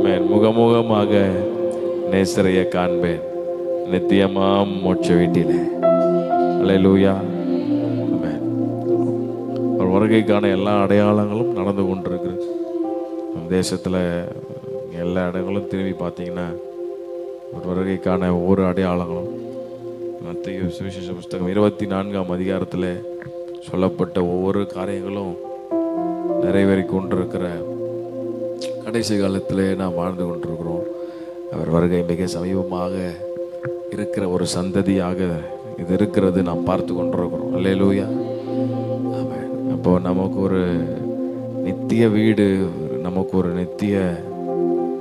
முகமுகமாக நேசரைய காண்பேன் நித்தியமாம் மோட்ச வீட்டிலே. அல்லேலூயா. ஆமென். அவர் வருகைக்கான எல்லா அடையாளங்களும் நடந்து கொண்டிருக்கு. நம் தேசத்தில் எல்லா இடங்களும் திரும்பி பார்த்தீங்கன்னா ஒரு வருகைக்கான ஒவ்வொரு அடையாளங்களும் மத்தேயு சுவிசேஷ புஸ்தகம் 24ஆம் அதிகாரத்தில் சொல்லப்பட்ட ஒவ்வொரு காரியங்களும் நிறைவேறி கொண்டிருக்கிற கடைசி காலத்திலே நாம் வாழ்ந்து கொண்டிருக்கிறோம். அவர் வருகை மிக சமீபமாக இருக்கிற ஒரு சந்ததியாக இது இருக்கிறது நாம் பார்த்து கொண்டிருக்கிறோம். அல்லேலூயா. ஆமென். அப்போ நமக்கு ஒரு நித்திய வீடு, நமக்கு ஒரு நித்திய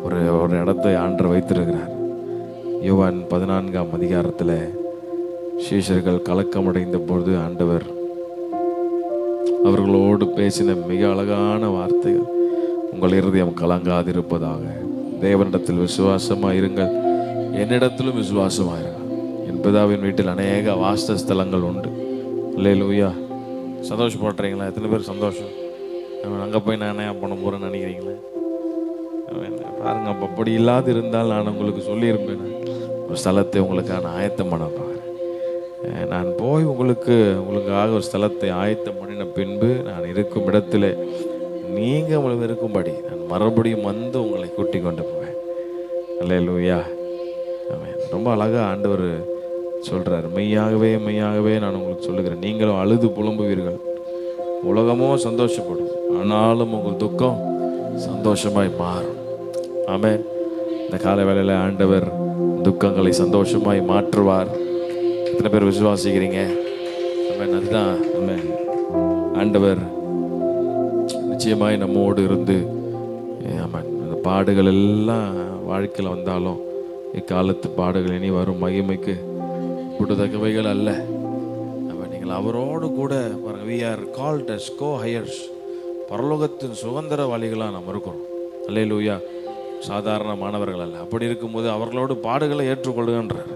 ஒரு இடத்தை ஆண்டவர் வைத்திருக்கிறார். யோவான் 14ஆம் அதிகாரத்தில் சீஷர்கள் கலக்கமடைந்த பொழுது ஆண்டவர் அவர்களோடு பேசின மிக அழகான வார்த்தைகள், உங்கள் இருதயம் கலங்காதிருப்பதாக, தேவனிடத்தில் விசுவாசமாக இருங்கள், என்னிடத்திலும் விசுவாசமாக இருங்கள். என் பிதாவின் வீட்டில் அநேக வாசஸ்தலங்கள் உண்டு. அல்லேலூயா. சந்தோஷப்படுறீங்களா? எத்தனை பேர் சந்தோஷம்? அங்கே போய் நான் என்ன பண்ண போகிறேன்னு நினைக்கிறீங்களே? பாருங்க, அப்போ அப்படி இல்லாது இருந்தால் நான் உங்களுக்கு சொல்லியிருப்பேன், ஒரு ஸ்தலத்தை உங்களுக்காக நான் ஆயத்தம் பண்ண போகிறேன். நான் போய் உங்களுக்காக ஒரு ஸ்தலத்தை ஆயத்தம் பண்ணின பின்பு நான் இருக்கும் இடத்துல நீங்கள் உங்களுக்கு இருக்கும்படி நான் மறுபடியும் வந்து உங்களை கூட்டி கொண்டு போவேன். அல்லேலூயா. ஆமென். ரொம்ப அழகாக ஆண்டவர் சொல்கிறார், மெய்யாகவே மெய்யாகவே நான் உங்களுக்கு சொல்லுகிறேன், நீங்களும் அழுது புலம்புவீர்கள், உலகமோ சந்தோஷப்படும், ஆனாலும் உங்கள் துக்கம் சந்தோஷமாய் மாறும். ஆமென். இந்த கால வேளையில் ஆண்டவர் துக்கங்களை சந்தோஷமாய் மாற்றுவார். எத்தனை பேர் விசுவாசிக்கிறீங்க? ஆமென். அதுதான் ஆமென். ஆண்டவர் நிச்சயமாய் நம்மோடு இருந்து, ஆமென், இந்த பாடுகள் எல்லாம் வாழ்க்கையில் வந்தாலும் இக்காலத்து பாடுகள் இனி வரும் மகிமைக்கு கூட்டத்தக்கவைகள் அல்ல. நீங்கள் அவரோடு கூட பாருங்கள், we are called as co-heirs, பரலோகத்தின் சுதந்திரவாளிகளாக நாம் இருக்கிறோம். அல்லேலூயா. சாதாரண மாணவர்கள் அல்ல. அப்படி இருக்கும்போது அவர்களோடு பாடுகளை ஏற்றுக்கொள்ளுகின்றார்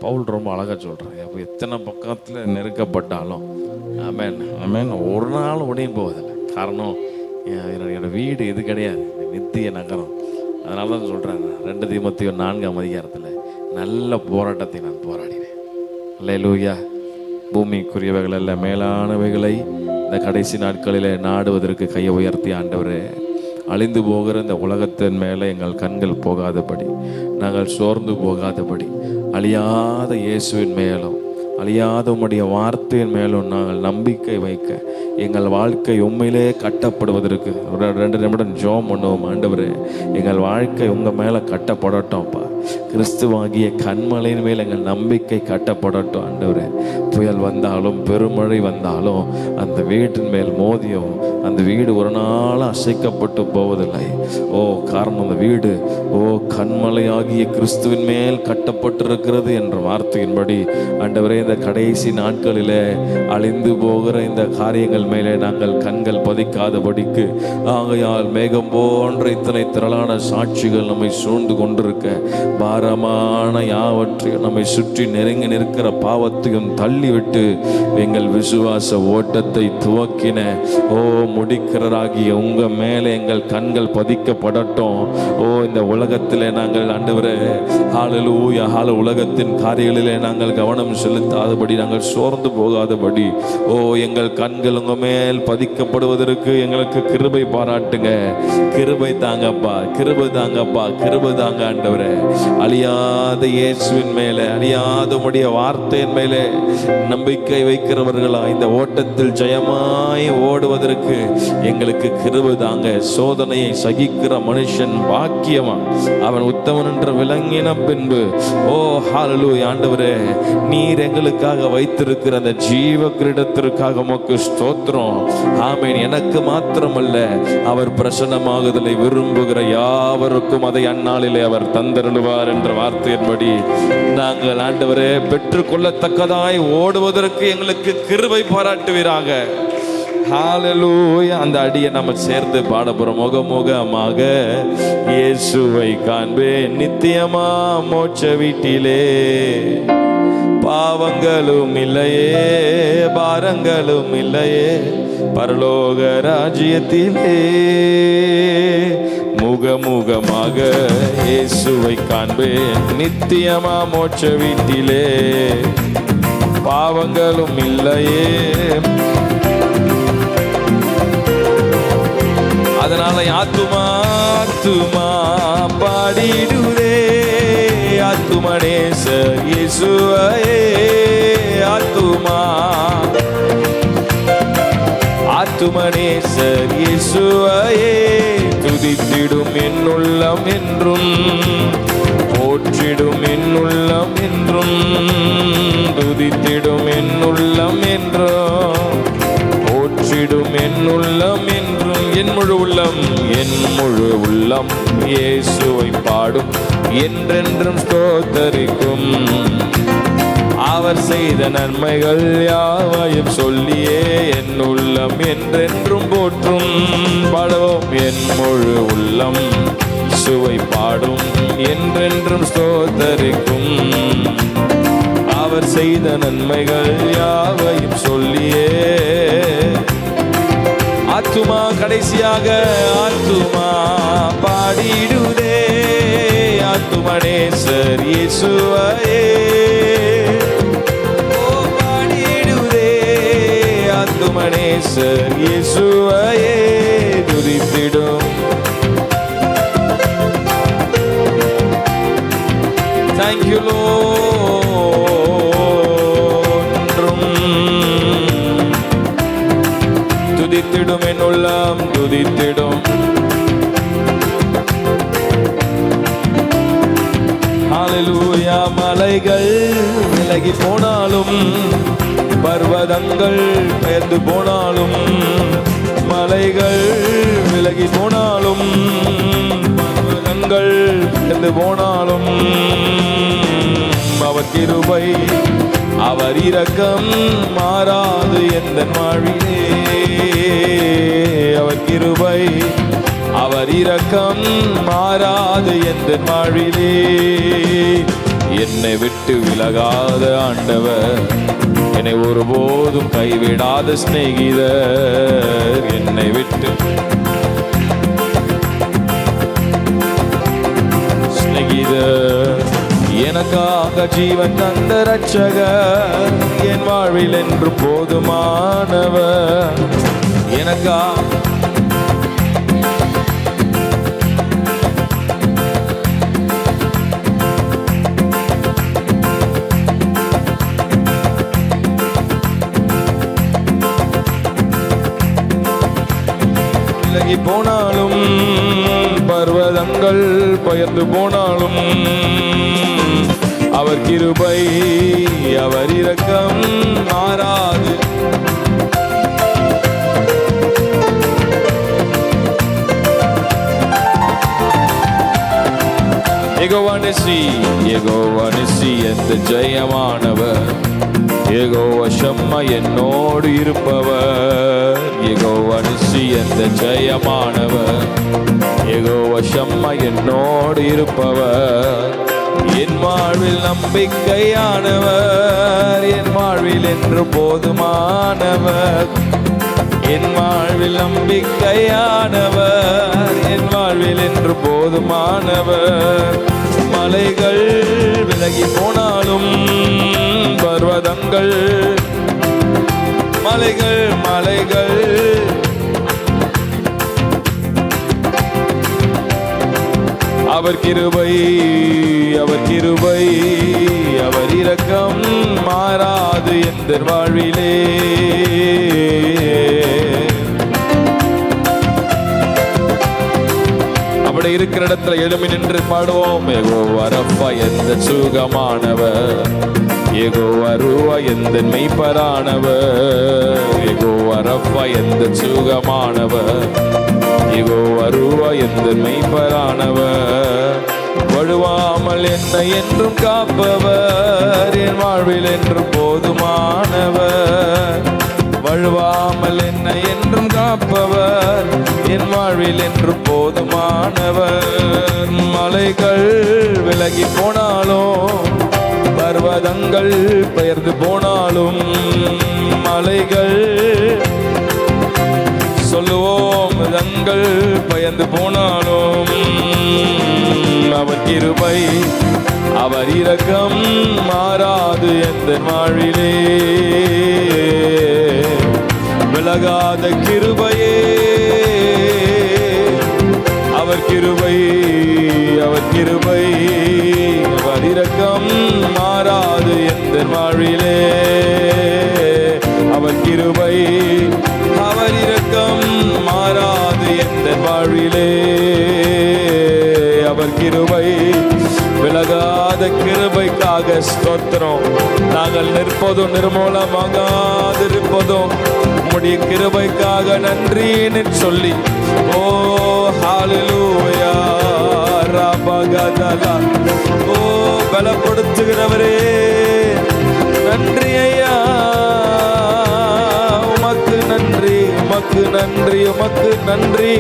பவுல். ரொம்ப அழகாக சொல்கிறார். அப்போ எத்தனை பக்கத்தில் நெருக்கப்பட்டாலும் ஆமென் ஆமென் ஒரு நாள் உடையும் போவதில்லை. காரணம், என்னோட வீடு இது கிடையாது, நித்திய நகரம். அதனால தான் சொல்கிறேன், 2 தீமோத்தேயு 4ஆம் அதிகாரத்தில் நல்ல போராட்டத்தை நான் போராடினேன். அல்லேலூயா. பூமிக்குரியவைகள் அல்ல, மேலானவைகளை இந்த கடைசி நாட்களில் நாடுவதற்கு கையை உயர்த்தி, ஆண்டவரே, அழிந்து போகிற இந்த உலகத்தின் மேலே எங்கள் கண்கள் போகாதபடி, நாங்கள் சோர்ந்து போகாதபடி, அழியாத இயேசுவின் மேலும் அழியாத உம்முடைய வார்த்தையின் மேலும் நாங்கள் நம்பிக்கை வைக்க, எங்கள் வாழ்க்கை உண்மையிலே கட்டப்படுவதற்கு 2 நிமிடம் ஜெபம் பண்ணுவோம். ஆண்டவரே, எங்கள் வாழ்க்கை உங்கள் மேலே கட்டப்படட்டும்ப்பா. கிறிஸ்துவாகிய கண்மலையின் மேல் எங்கள் நம்பிக்கை கட்டப்படட்டும். ஆண்டவரே, புயல் வந்தாலும் பெருமழை வந்தாலும் அந்த வீட்டின் மேல் மோதியும் அந்த வீடு ஒரு நாள் அசைக்கப்பட்டு போவதில்லை. ஓ, காரணம் அந்த வீடு கண்மலையாகிய கிறிஸ்துவின் மேல் கட்டப்பட்டிருக்கிறது என்ற வார்த்தையின்படி ஆண்டவரே, இந்த கடைசி நாட்களிலே அழிந்து போகிற இந்த காரியங்கள் மேலே நாங்கள் கண்கள் பதிக்காதபடிக்கு, ஆகையால் மேகம் போன்ற இத்தனை திரளான சாட்சிகள் நம்மை சூழ்ந்து கொண்டிருக்க, பாரமான யாவற்றையும் நம்மை சுற்றி நெருங்கி நிற்கிற பாவத்தையும் தள்ளிவிட்டு எங்கள் விசுவாச ஓட்டத்தை துவக்கின முடிக்கிறராகிய உங்க மேலே எங்கள் கண்கள் பதிக்கப்படட்டும். இந்த உலகத்திலே நாங்கள் ஆண்டவரே, ஹல்லேலூயா, உலகத்தின் காரியங்களிலே நாங்கள் கவனம் செலுத்தாதபடி, நாங்கள் சோர்ந்து போகாதபடி, எங்கள் கண்கள் உங்க மேல் பதிக்கப்படுவதற்கு எங்களுக்கு கிருபை பாராட்டுங்க. கிருபை தாங்கப்பா, கிருபை தாங்கப்பா, கிருபை தாங்க ஆண்டவரே. அழியாத இயேசுவின் மேலே, அழியாத உம்முடைய வார்த்தையின் மேலே நம்பிக்கை வைக்கிறவர்களா இந்த ஓட்டத்தில் ஜெயமாய் ஓடுவதற்கு எங்களுக்கு கிருபை தாங்க. சோதனையை சகிக்கிற மனுஷன் பாக்கியமா, அவன் உத்தமன் என்று விளங்கின பின்பு, ஹல்லேலூயா, ஆண்டவரே, நீர் எங்களுக்காக வைத்திருக்கிற அந்த ஜீவ கிரீடத்திற்காக உமக்கு ஸ்தோத்திரம். ஆமென். எனக்கு மாத்திரமல்ல, அவர் பிரசன்னமாகுதலை விரும்புகிற யாவருக்கும் அதை அந்நாளிலே அவர் தந்தருளுவார் என்ற வார்த்தையின்படி நாங்கள் ஆண்டவரே பெற்றுக்கொள்ளத்தக்கதாய் ஓடுவதற்கு எங்களுக்கு கிருபை பாராட்டுவீராக. ஹல்லேலூயா. அந்த அடியை நம்ம சேர்ந்து பாடப்போறோம். முகமுகமாக இயேசுவை காண்பேன் நித்தியமா மோட்ச வீட்டிலே, பாவங்களும் இல்லையே பாரங்களும் இல்லையே பரலோக ராஜ்யத்திலே, முகமுகமாக இயேசுவை காண்பேன். நித்தியமா மோட்ச வீட்டிலே பாவங்களும் இல்லையே. அதனால ஆத்துமா ஆத்துமா பாடிடுதே ஆத்துமனேசர் இயேசுவையே. ஆத்துமா ஆத்துமனேசர் இயேசுவையே துதித்திடும் என் உள்ளம் என்றும் போற்றிடும் என் உள்ளம் என்றும் துதித்திடும் என் உள்ளம் என்றும் போற்றிடும் என் உள்ளம் என்றும். என் முழு உள்ளம் இயேசுவை பாடும் என்றென்றும் ஸ்தோத்தரிக்கும். அவர் செய்த நன்மைகள் யாவையும் சொல்லியே என் உள்ளம் என்றென்றும் போற்றும். பாடுவோம். என் முழு உள்ளம் இயேசுவை பாடும் என்றென்றும் ஸ்தோத்தரிக்கும். அவர் செய்த நன்மைகள் யாவையும் சொல்லியே. ஆத்துமா கடைசியாக ஆத்துமா பாடிடுதே ஆத்துமனேசர் இயேசுவையே. பாடிடுதே ஆத்துமனேசர் இயேசுவையே துதித்திடும். Thank you Lord. துதித்திடும் என் உள்ளம் துதித்திடும். ஹல்லேலூயா. மலைகள் விலகி போனாலும் பர்வதங்கள் பெயர்ந்து போனாலும் மலைகள் விலகி போனாலும் பர்வதங்கள் பெயர்ந்து போனாலும் அவர் கிருபை அவர் இரக்கம் மாறாது எந்தன் வாழ்விலே. அவர் கிருபை அவர் இரக்கம் மாறாது எந்தன் வாழ்விலே. என்னை விட்டு விலகாத ஆண்டவர் என்னை ஒருபோதும் கைவிடாத சிநேகிதர். என்னை விட்டு சிநேகிதர் எனக்காக ஜீவன் தந்த ரட்சகர் என் வாழ்வில் என்று போதுமானவர். எனக்கா விலகி போனாலும் பர்வதங்கள் பெயர்ந்து போனாலும் அவர் கிருபை அவர் இரக்கம் மாறாது. யெகோவா நிசி எந்த ஜெயமானவர். யெகோவா ஷம்மா என்னோடு இருப்பவர். யெகோவா நிசி எந்த ஜெயமானவர். யெகோவா ஷம்மா என்னோடு இருப்பவர். என் வாழ்வில் நம்பிக்கையானவர். என் வாழ்வில் என்று போதுமானவர். என் வாழ்வில் நம்பிக்கையானவர். என் வாழ்வில் என்று போதுமானவர். மலைகள் விலகி போனாலும் பர்வதங்கள் மலைகள் அவர் கிருபை அவர் இரக்கம் மாறாது எந்தன் வாழ்விலே. அப்படி இருக்கிற இடத்துல எழுமி நின்று பாடுவோம். யெகோவா ரப்பா எந்த சுகமானவர். யெகோவா ரூவா எந்த மெய்ப்பரானவர். யெகோவா ரப்பா எந்த சுகமானவர். யெகோவா ரூவா எந்த மெய்ப்பரானவர். வழுவாமல் என்னை என்றும் காப்பவர். என் வாழ்வில் என்றும் போதுமானவர். வழுவாமல் என்னை என்றும் காப்பவர். என் வாழ்வில் என்றும் போதுமானவர். மலைகள் விலகி போனாலும் பர்வதங்கள் பெயர்ந்து போனாலும் மலைகள் சொல்லுவோம் தங்கள் பெயர்ந்து போனாலும் கிருபை அவர் இரக்கம் மாறாது எந்த வாழ்விலே. விலகாத கிருபையே அவர் கிருபை, அவர் கிருபை அவர் இரக்கம் மாறாது எந்த வாழ்விலே. அவர் கிருபை அவர் இரக்கம் மாறாது எந்த வாழ்விலே. அவர் கிருபை விலகாத கிருபைக்காக ஸ்தோத்திரம். நாங்கள் நிற்பதும் நிர்மூலமாகாதிருப்பதும் உம்முடைய கிருபைக்காக நன்றின்னு சொல்லி, ஓ ஹல்லேலூயா ரபகதலா, ஓ பலப்படுத்துகிறவரே நன்றி ஐயா, உமக்கு நன்றி, உமக்கு நன்றி, உமக்கு நன்றி.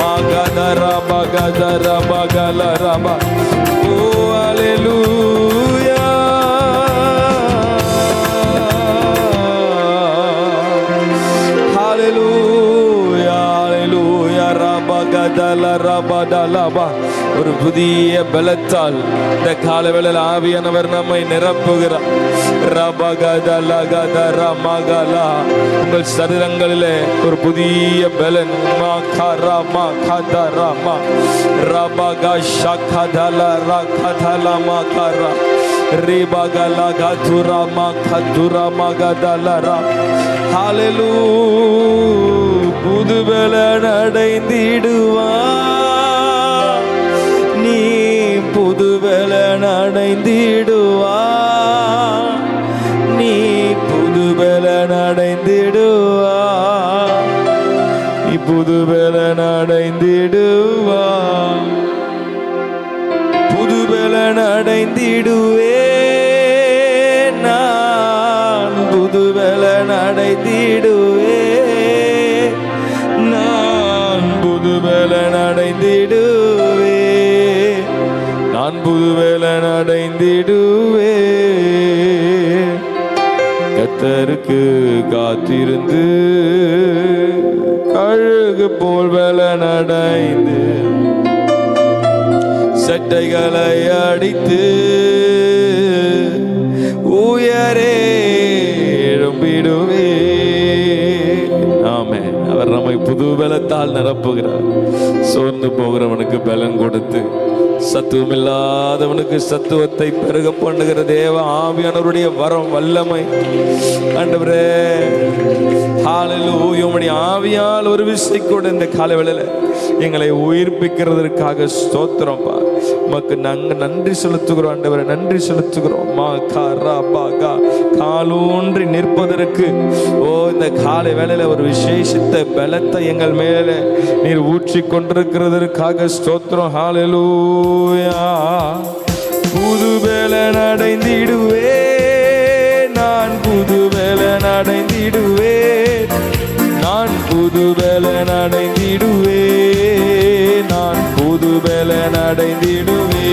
மகதரா மகதரா மகலரபா, ஓ ஹல்லேலூயா, ஹல்லேலூயா, ஹல்லேலூயா ரபகதல ரபதலபா. ஒரு புதிய பலத்தால் இந்த காலவேளையில் ஆவியானவர் நம்மை நிரப்புகிறார். ரபகதலகதரமகலா, உங்கள் சரீரங்களிலே ஒரு புதிய பலன். மகரமா கதரமா ரபக ஷகதல ரகதல மகரா ரிபகல கதுரமா கதுரமா கதலரா. ஹல்லேலூயா, புது பலன் அடைந்திடுவார், நீ புது பலன் அடைந்திடுவார், நீ புது பலன் அடைந்திடுவார், நீ புது பலன் அடைந்திடுவார். புது பலன் அடைந்திடுவே நான், புது பலன் அடைந்திடுவே நான், புது பலன் அடைந்திடுவே நான், புது பலன் அடைந்திடுவே. கர்த்தருக்கு காத்திருந்து கழுகு போல் பலன் அடைந்து சட்டைகளை அடித்து உயரே எழும்பிடுவே. ஆமென். அவர் நம்மை புது பலத்தால் நிரப்புகிறார். சோர்ந்து போகிறவனுக்கு பலன் கொடுத்து சத்துவம் இல்லாதவனுக்கு சத்துவத்தை பெருக பண்ணுகிற தேவ ஆவியானவருடைய வரம் வல்லமை. ஆண்டவரே ஹல்லேலூயா, உம்முடைய ஆவியால் ஒரு விசை கூட இந்த காலவேளையில எங்களை உயிர்ப்பிக்கிறதற்காக ஸ்தோத்திரம்பா. உமக்கு நாங்கள் நன்றி செலுத்துகிறோம் ஆண்டவரே, நன்றி செலுத்துகிறோம். காலூன்றி நிற்பதற்கு ஓ இந்த காலை வேளையில ஒரு விசேஷித்த பலத்தை எங்கள் மேலே நீர் ஊற்றி கொண்டிருக்கிறதற்காக ஸ்தோத்திரம். ஹல்லேலூயா, புது பலன் அடைந்திடுவே நான், புது பலன் அடைந்திடுவே நான், புது பலன் அடைந்திடுவே நான், புது பலன் அடைந்திடுவே,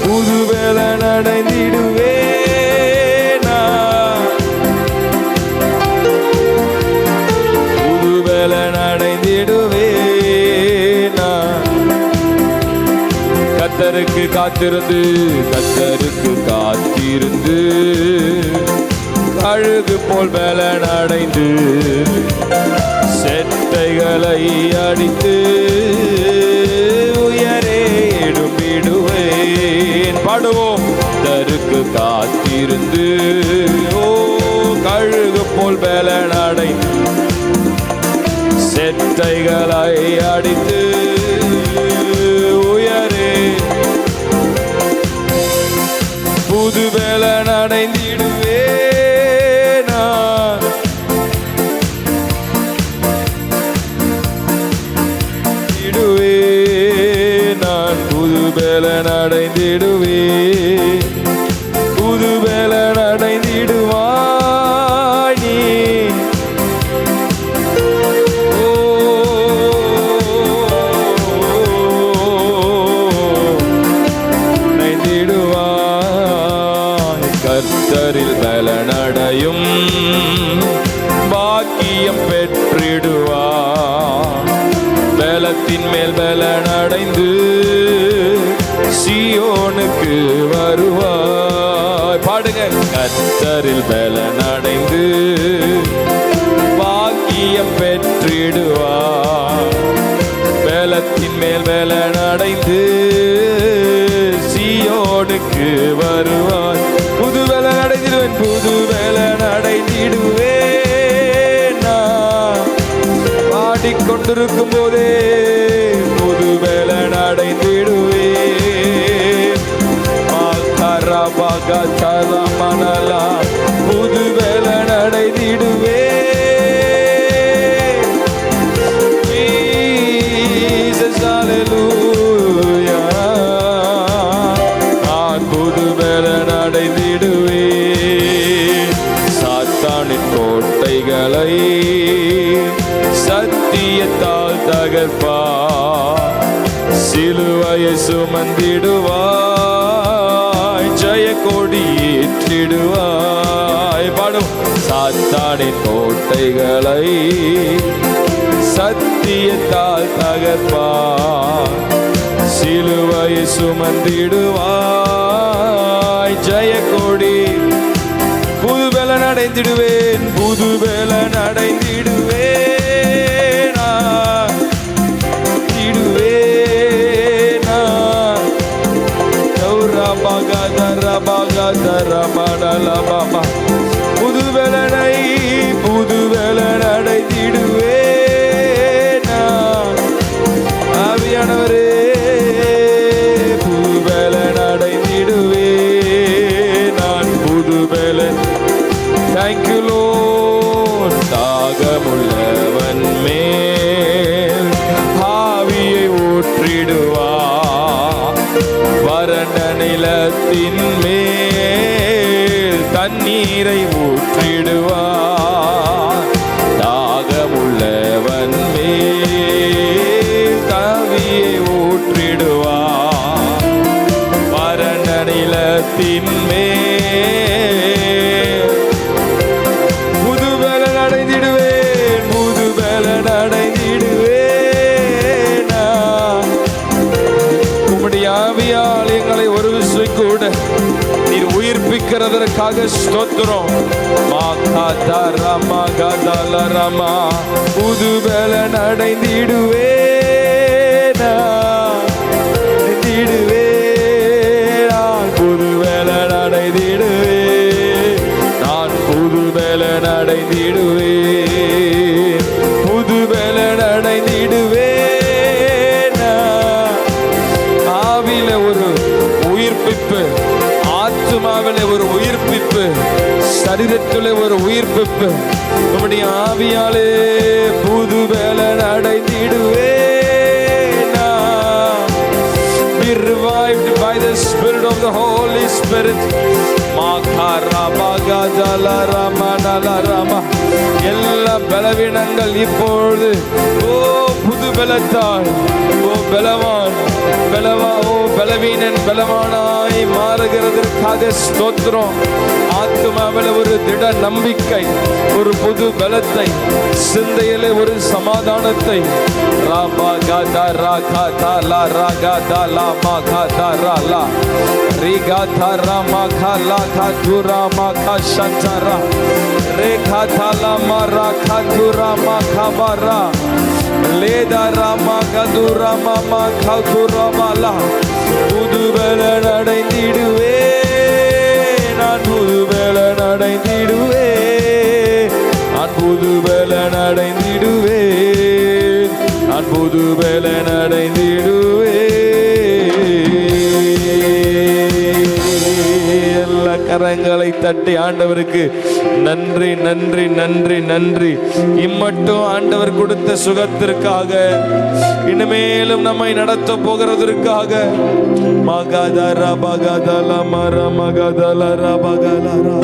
புது பலன் அடைந்திடுவே நான், புது பலன் அடைந்திடுவே நான். கர்த்தருக்கு காத்திருந்து, கர்த்தருக்கு காத்திருந்து அழுகு போல் பலன் அடைந்து செட்டைகளை அடித்து உயரே எழும்பிடுவேன். பாடுவோம். கர்த்தருக்கு காத்திருந்து, ஓ கழுகு போல் பலன் அடைந்து செட்டைகளை அடித்து உயரே புது பலன் அடைந்திடுவே நான், இடுவே நான், புது பலன் அடைந்திடுவே, புது பலன் அடைந்திடுவாய் நீ. கர்த்தரில் பலனடையும் பாக்கியம் பெற்றிடுவார். பலத்தின் மேல் பலனடைந்து சீயோனுக்கு வருவாய். பாடுங்க. கர்த்தரில் பலனடைந்து பாக்கியம் பெற்றிடுவார். பலத்தின் மேல் பலனடைந்து சீயோனுக்கு வருவாய். புது பலன் அடைந்திடுவேன், புது பலன் அடைந்திடுவேன். நான் பாடிக்கொண்டிருக்கும் போதே புது பலன் அடைந்திடுவேன். புது பலன் அடைந்திடுவேன். ஜீசஸ் ஹல்லேலூயா. நான் புது பலன் அடைந்திடுவேன். சாத்தானின் கோட்டைகளை சத்தியத்தால் தகர்ப்பார். சிலுவையை சுமந்திடுவாய், ஜெய கொடி ஏற்றிடுவாய். பாடும். சாத்தானின் கோட்டைகளை சத்தியத்தால் தகர்ப்பார். சிலுவையை சுமந்திடுவாய், ஜெய கொடி. புது பலன் அடைந்திடுவேன், புது பலன் அடைந்திடுவேன். புது பலனை புது பலன் அடைந்திடுவேன். ஆவியானவரே புது பலன் அடைந்திடுவேன். நான் புது பலன். Thank you lord. தாகமுள்ளவன் மேல் ஆவியை ஊற்றிடுவார். வறண்ட நிலத்தின் மேல் தண்ணீரை ஊற்றிடுவார். தாகமுள்ளவன் மேல் ஆவியை ஊற்றிடுவார். வறண்ட நிலத்தின் மேல் புது பலன் அடைந்திடுவேன், புது பலன் அடைந்திடுவேன். உம்முடைய ஆவியால் எங்களை ஒரு விஷயம் கூட நீர் உயிர்ப்பிக்கிறதற்காக ஸ்தோத்திரம். புது பலன் அடைந்திடுவேன், புது பலன் அடைந்திடுவேன். நான் புது பலன் அடைந்திடுவேன், புது பலன் அடைந்திடுவேன். ஆவில ஒரு உயிர்ப்பிப்பு, ஆத்துமாவில ஒரு உயிர்ப்பிப்பு, சரீரத்திலே ஒரு உயிர்ப்பிப்பு. நம்முடைய ஆவியாலே புது பலன் அடைந்திடுவேன். Be revived by the Spirit of the Holy Spirit. எல்லா பலவீனங்கள் இப்பொழுது ஓ புது பலத்தால் ஓ பலவான் ஓ பலவீனன் பலவானாய் மாறுகிறதற்காக ஸ்தோத்திரம். ஆத்துமாவில் ஒரு திட நம்பிக்கை, ஒரு புது பலத்தை, சிந்தையிலே ஒரு சமாதானத்தை. புது பலன் அடைந்திடுவேன், நான் புது பலன் அடைந்திடுவேன், நான் புது பலன் அடைந்திடுவேன், நான் புது பலன் அடைந்திடுவேன். எல்லா கரங்களை தட்டி ஆண்டவருக்கு நன்றி நன்றி நன்றி நன்றி. இம்மட்டும் ஆண்டவர் கொடுத்த சுகத்திற்காக, இனிமேலும் நம்மை நடத்த போகிறதற்காக. மகதரா பகதல மர மகதலர பகலரா.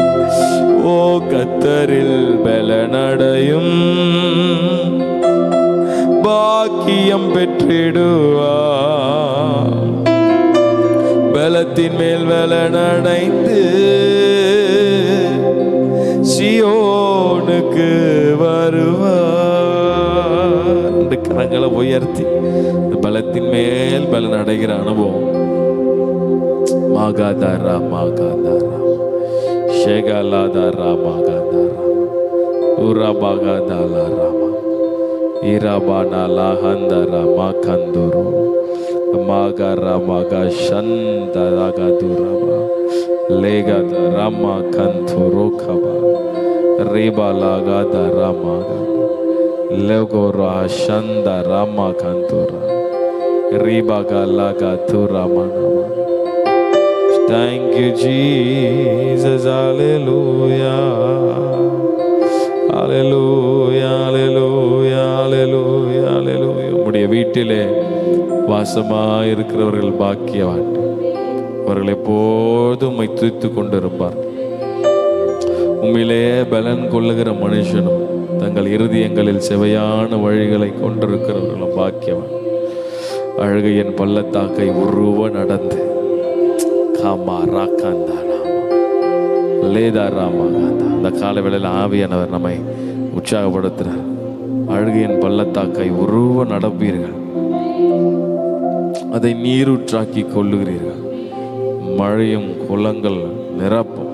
ஓ கர்த்தரில் பலனடையும் பாக்கியம் பெற்றிடுவார். பலத்தின் மேல் பலனடைந்து சீயோனுக்கு வருவார். கரங்களை உயர்த்தி பலத்தின் மேல் பலன் அடைகிற அனுபவம் Magadara Magadara Shegaladara Magadara Urabagadala Rama Irabana Lahandara Makanduru Magara Magashandara Gaduraba Legada Rama Kanturokaba Riba Lagada Ramaga Legora Shanda Rama Kantura Ribaga Lagatura Manama. Thank you, Jesus. Hallelujah. Hallelujah. Hallelujah. Hallelujah. Hallelujah. உம்முடைய வீட்டிலே வாசமாய் இருக்கிறவர்கள் பாக்கியவான். அவர்கள் எப்போதும் உம்மை துதித்துக் கொண்டிருப்பார். உம்மிலே பலன் கொள்ளுகிற மனுஷனும் தங்கள் இருதயங்களில் செவையான வழிகளை கொண்டிருக்கிறவர்களும் பாக்கியவான். அழுகையின் பள்ளத்தாக்கை உருவ நடந்து அந்த கால வேளையில் ஆவியானவர் நம்மை உற்சாகப்படுத்துகிறார். அழுகையின் பள்ளத்தாக்கை உருவ நடப்பீர்கள், அதை நீரூற்றாக்கி கொள்ளுகிறீர்கள். மழையும் குளங்கள் நிரப்பும்.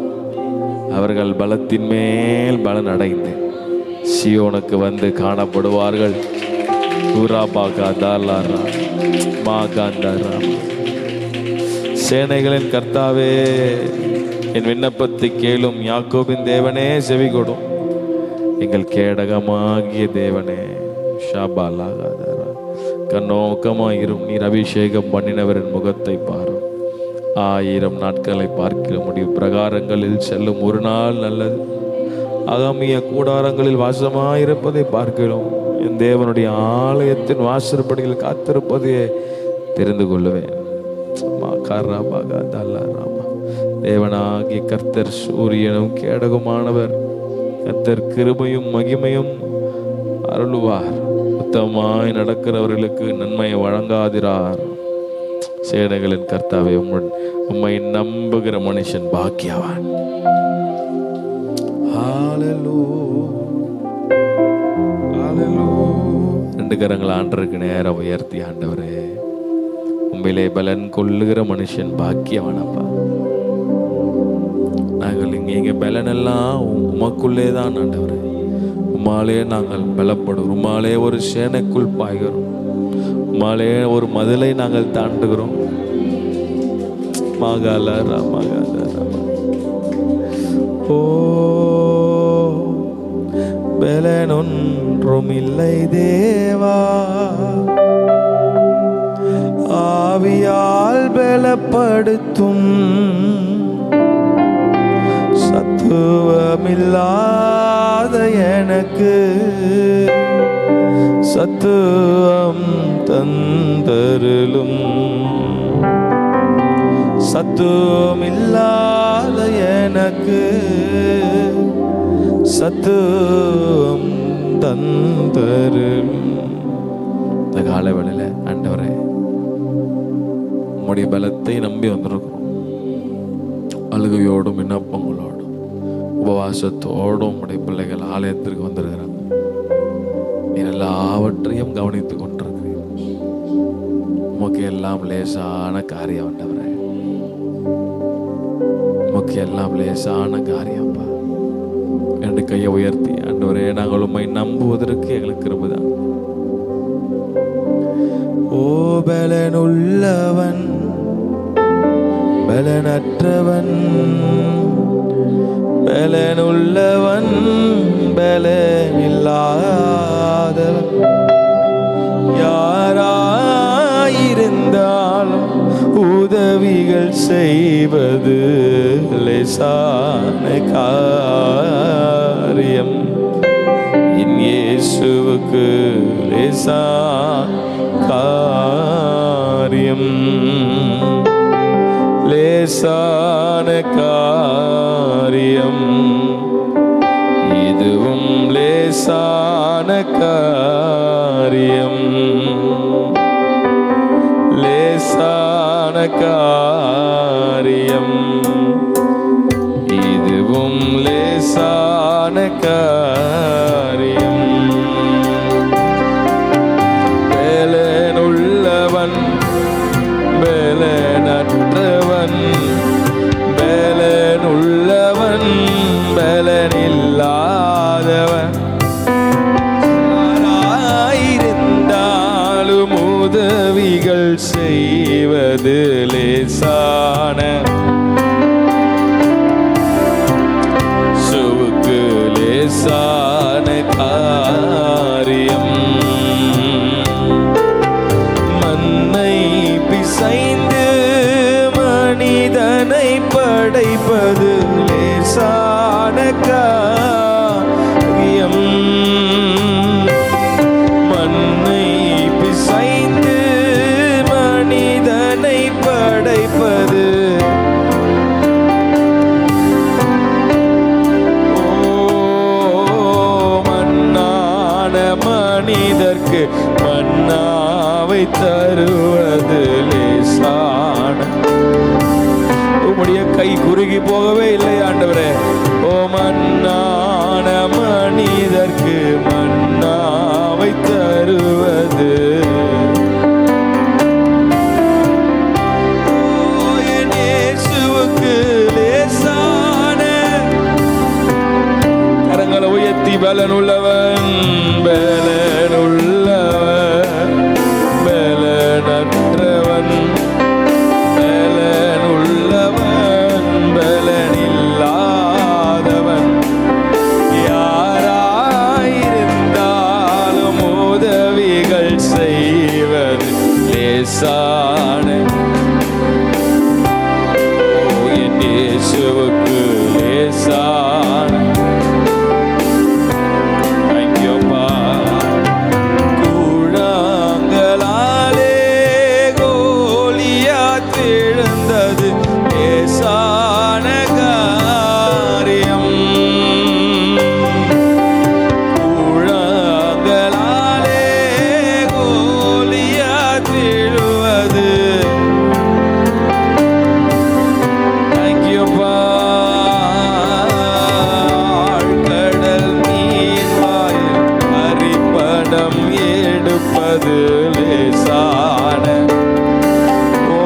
அவர்கள் பலத்தின் மேல் பலன் அடைந்து சியோனுக்கு வந்து காணப்படுவார்கள். சேனைகளின் கர்த்தாவே, என் விண்ணப்பத்தை கேளும். யாக்கோபின் தேவனே செவி கொடும். எங்கள் கேடகமாகிய தேவனே ஷாபாலாகாதாரா கண்ணோக்கமாயிரும். நீர் அபிஷேகம் பண்ணினவரின் முகத்தை பாரும். 1000 நாட்களை பார்க்கிற முடியும். பிரகாரங்களில் செல்லும் ஒரு நாள் நல்லது. அகமிய கூடாரங்களில் வாசமாயிருப்பதை பார்க்கிறோம். என் தேவனுடைய ஆலயத்தின் வாசற்படியில் காத்திருப்பதை தெரிந்து கொள்ளுவேன். தேவனாகிய கர்த்தர் சூரியனும் கேடகமானவர். கர்த்தர் கிருபையும் மகிமையும் அருளுவார். உத்தமமாய் நடக்கிறவர்களுக்கு நன்மையை வழங்காதிரார். சேனைகளின் கர்த்தாவே, உம்மை நம்புகிற மனுஷன் பாக்கியவான். ரெண்டு கரங்கள் ஆண்டருக்கு நேரம் உயர்த்தி, ஆண்டவரே, உண்மையிலே பலன் கொள்ளுகிற மனுஷன் பாக்கியவானப்பா. நாங்கள் இங்கே பலன் எல்லாம் உமக்குள்ளே தான் ஆண்டவரே. உம்மாலே நாங்கள் பலப்படுகிறோம். உம்மாலே ஒரு சேனைக்குள் பாய்கிறோம். உம்மாலே ஒரு மதிலை நாங்கள் தாண்டுகிறோம். மகால ராமகால ராம. ஓ, பலனொன்றும் இல்லை தேவா, ஆவியால் பலப்படுத்தும். சத்துவமில்லாத எனக்கு சத்துவம் தந்தருளும். சத்துவமில்லாத எனக்கு சத்துவம் தந்தருளும். இந்த காலவேளையில ஆண்டவரே, உம்முடைய பலத்தை நம்பி வந்திருக்கிறோம். அழுகையோடும் விண்ணப்பங்களோடும் உபவாசத்தோடும் உம்முடைய பிள்ளைகள் ஆலயத்திற்கு வந்திருக்கிறாங்க. நீர் எல்லாவற்றையும் கவனித்துக் கொண்டிருக்கிறீர்கள். உமக்கு எல்லாம் லேசான காரியம் ஆண்டவரே. உமக்கு எல்லாம் லேசான காரியம்ப்பா. ரெண்டு கையை உயர்த்தி, ஆண்டவரே, நாங்கள் உம்மை நம்புவதற்கு எங்களுக்கு கிருபைதான். ஓ, பலனுள்ளவன் பலனற்றவன், பலனுள்ளவன் பலனில்லாதவன், யாராயிருந்தாலும் உதவிகள் செய்வது லேசான காரியம். என் இயேசுவுக்கு லேசான காரியம். லேசான காரியம், இதுவும் லேசான காரியம். லேசான காரியம், இதுவும் லேசான காரியம். பலனுள்ளவன் பலனற்றவன், உதவிகள் செய்வது லேசான சுவுக்கு லேசான காரியம். மண்ணை பிசைந்து மனிதனை படைப்பது லேசான காரியம். மண்ணை பிசைந்து மனிதனை படைப்பது மண்ணான மனிதர்க்கு மன்னாவை தருவது லேசான. உம்முடைய கை குறுகி போகவே இல்லை ஆண்டவரே. ஓ மன்னான மனிதர்க்கு மன்னாவை தருவது என் இயேசுவுக்கு லேசான. கரங்களை உயர்த்தி பலனுள்ளவன் பலனுள்ளவன் பலனற்றவன் பலனுள்ளவன் பலனில்லாதவன் யாராயிருந்தாலும் உதவிகள் செய்வது லேசான. என் இயேசுவுக்கு லேசான. கூழாங்கலாலே கோலியாத் எழுந்தது லேசான காரியம். கூழாங்கலாலே கோலியாத் எழுவது. தேங்க்யூப்பா. கடல் நீர் வாயில் அரிப்படம் எடுப்பது லேசான. ஓ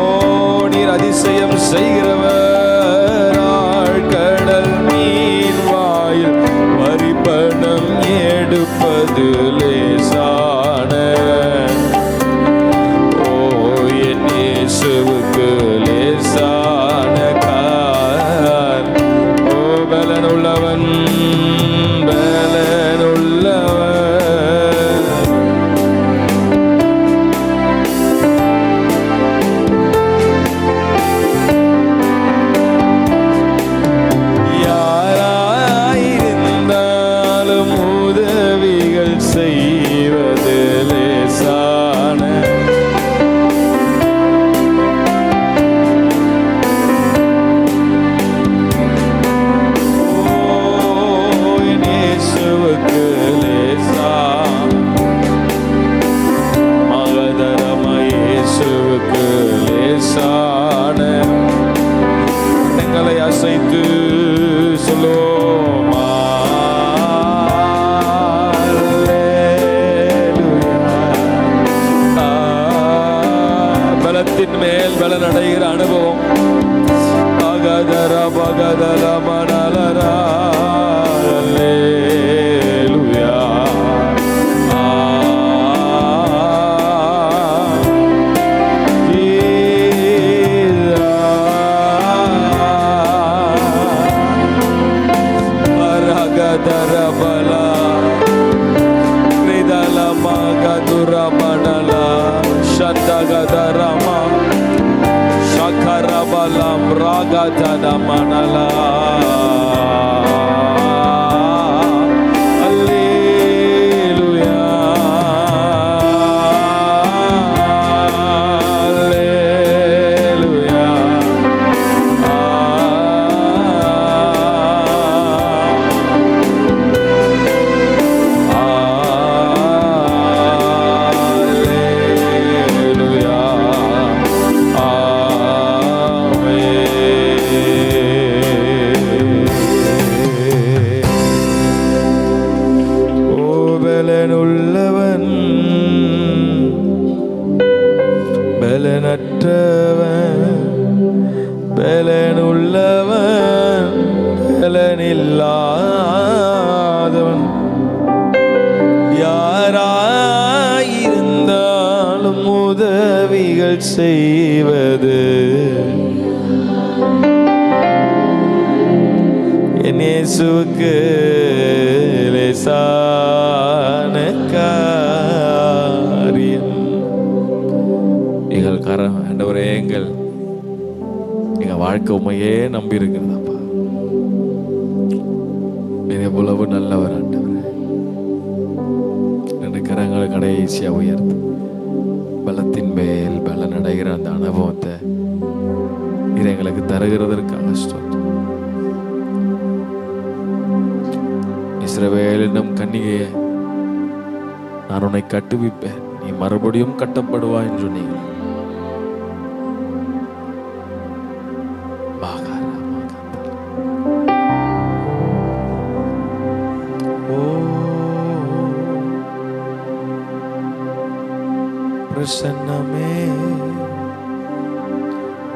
நீர் அதிசயம் செய்கிறவர். ஆழ்கடல் நீர் வாயில் வரிப்பணம் எடுப்பது லேசான. ஓ என் இயேசுவுக்கு லேசான கார். ஓ பலனுள்ளவன் பலனுள்ளவன் யாராயிருந்தாலும் உதவிகள் செய்வது லேசான. ஓ என் இயேசுவுக்கு லேசான. மகதரம இயேசுவுக்கு லேசான. எங்களை அசைத்து சொல்லுவோம் பலத்தின் மேல் பலன் அடைகிற அனுபவம். பகதர பகதர மணலரா அல்லேலூயா. பரகதரபலா கிரிதலமகதுரமணலா சந்தகதரமா சகரபலம் ராகதனமணலா. அல்லேலூயா அல்லேலூயா. பலனுள்ளவன் பலனற்றவன் பலனுள்ளவன் பலனில்லாதவன் யாராயிருந்தாலும் உதவிகள் செய்வது என் இயேசுவுக்கு லேசான காரியம். எங்கள் கரம் ஆண்டவரே, எங்க வாழ்க்கை உண்மையே நம்பி இருக்கிறதாப்பா. எவ்வளவு நல்லவர் ஆண்டவரே. ரெண்டு கரங்களை கடைசியா உயர்த்து பலத்தின் மேல் பலன் அடைகிற அந்த அனுபவத்தை இது எங்களுக்கு தருகிறதற்காக ஸ்தோத்திரம். இஸ்ரவேலிடம் கன்னிகையே, நான் உன்னை கட்டுவிப்பேன், நீ மறுபடியும் கட்டப்படுவாய் என்று சொன்னீங்க. பிரசன்னமே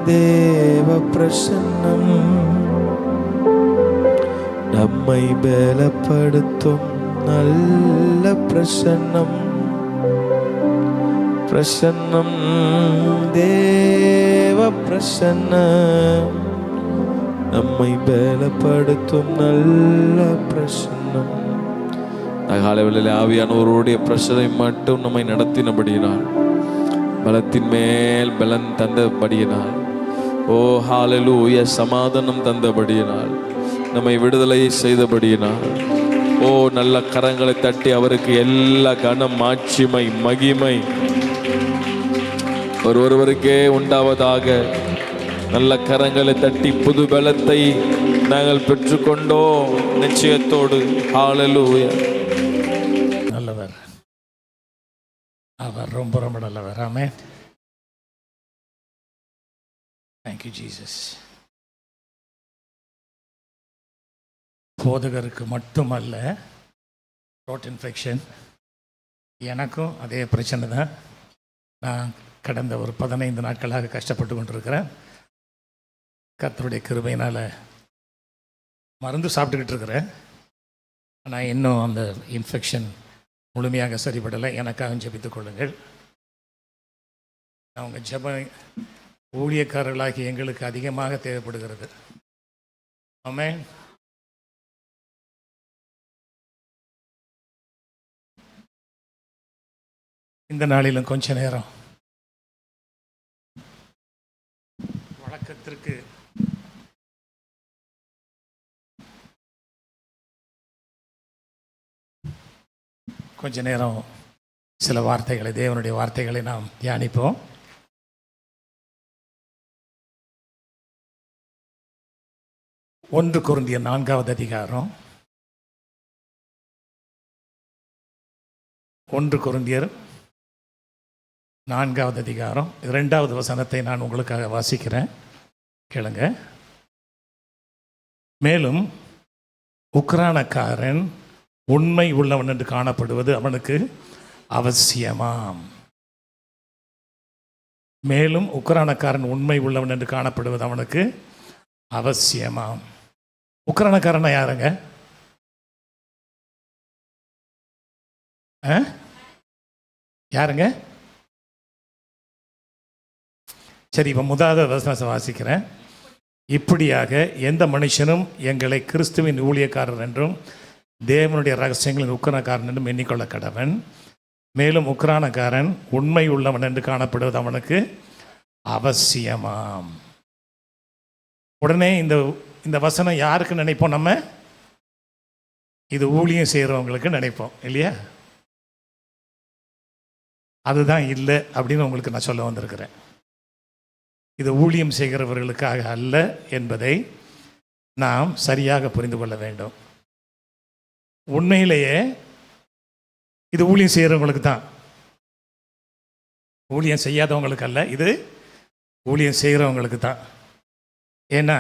தேவ பிரசன்னம் நம்மை பலப்படுத்தும் நல்ல பிரசன்னம். பிரசன்னம் தேவ பிரசன்னம் நம்மை பலப்படுத்தும் நல்ல பிரசன்னம். காலையில் ஆவியானவருடைய பிரசனை மட்டும் நம்மை நடத்தினபடியினால், பலத்தின் மேல் பலன் தந்தபடியினால், ஓ ஹல்லேலூயா, சமாதானம் தந்தபடியினால், நம்மை விடுதலை செய்தபடியினால், ஓ நல்ல கரங்களை தட்டி அவருக்கு எல்லா கனம் மாட்சிமை மகிமை ஒருவருக்கே உண்டாவதாக. நல்ல கரங்களை தட்டி புது பலத்தை நாங்கள் பெற்றுக்கொண்டோம் நிச்சயத்தோடு. ஹல்லேலூயா. நல்லவர் அவர், ரொம்ப ரொம்ப நல்லவர். ஆமென். Thank you Jesus. போதகருக்கு மட்டுமல்ல த்ரோட் இன்ஃபெக்ஷன், எனக்கும் அதே பிரச்சனை தான். நான் கடந்த ஒரு 15 நாட்களாக கஷ்டப்பட்டு கொண்டிருக்கிறேன். கர்த்தருடைய கிருபையினால் மருந்து சாப்பிட்டுக்கிட்டு இருக்கிறேன். ஆனால் இன்னும் அந்த இன்ஃபெக்ஷன் முழுமையாக சரிபடலை. எனக்காக ஜெபித்துக் கொள்ளுங்கள். அவங்க ஜெப ஊழியக்காரர்களாகி எங்களுக்கு அதிகமாக தேவைப்படுகிறது. ஆமென். இந்த நாளிலும் கொஞ்ச நேரம் வழக்கத்திற்கு கொஞ்ச நேரம் சில வார்த்தைகளை, தேவனுடைய வார்த்தைகளை நாம் தியானிப்போம். ஒன்று கொரிந்தியர் 4வது அதிகாரம், 1 கொரிந்தியர் 4வது அதிகாரம் 2வது வசனத்தை நான் உங்களுக்காக வாசிக்கிறேன், கேளுங்க. மேலும் உக்ரானக்காரன் உண்மை உள்ளவன் என்று காணப்படுவது அவனுக்கு அவசியமாம். மேலும் உக்ரானக்காரன் உண்மை உள்ளவன் என்று காணப்படுவது அவனுக்கு அவசியமாம். உக்ரானக்காரனா யாருங்க? யாருங்க? சரி, இப்போ முதலாவது வசனத்தை வாசிக்கிறேன். இப்படியாக எந்த மனுஷனும் எங்களை கிறிஸ்துவின் ஊழியக்காரர் என்றும் தேவனுடைய ரகசியங்களின் உக்ரானக்காரன் என்றும் எண்ணிக்கொள்ள கடவன். மேலும் உக்ரானக்காரன் உண்மை உள்ளவன் என்று காணப்படுவது அவனுக்கு அவசியமாம். உடனே இந்த வசனம் யாருக்கு நினைப்போம்? நம்ம இது ஊழியம் செய்கிறவங்களுக்கு நினைப்போம் இல்லையா? அதுதான் இல்லை அப்படின்னு உங்களுக்கு நான் சொல்ல வந்திருக்கிறேன். இது ஊழியம் செய்கிறவர்களுக்காக அல்ல என்பதை நாம் சரியாக புரிந்து கொள்ள வேண்டும். உண்மையிலேயே இது ஊழியம் செய்கிறவங்களுக்கு தான், ஊழியம் செய்யாதவங்களுக்கு அல்ல, இது ஊழியம் செய்கிறவங்களுக்கு தான். ஏன்னா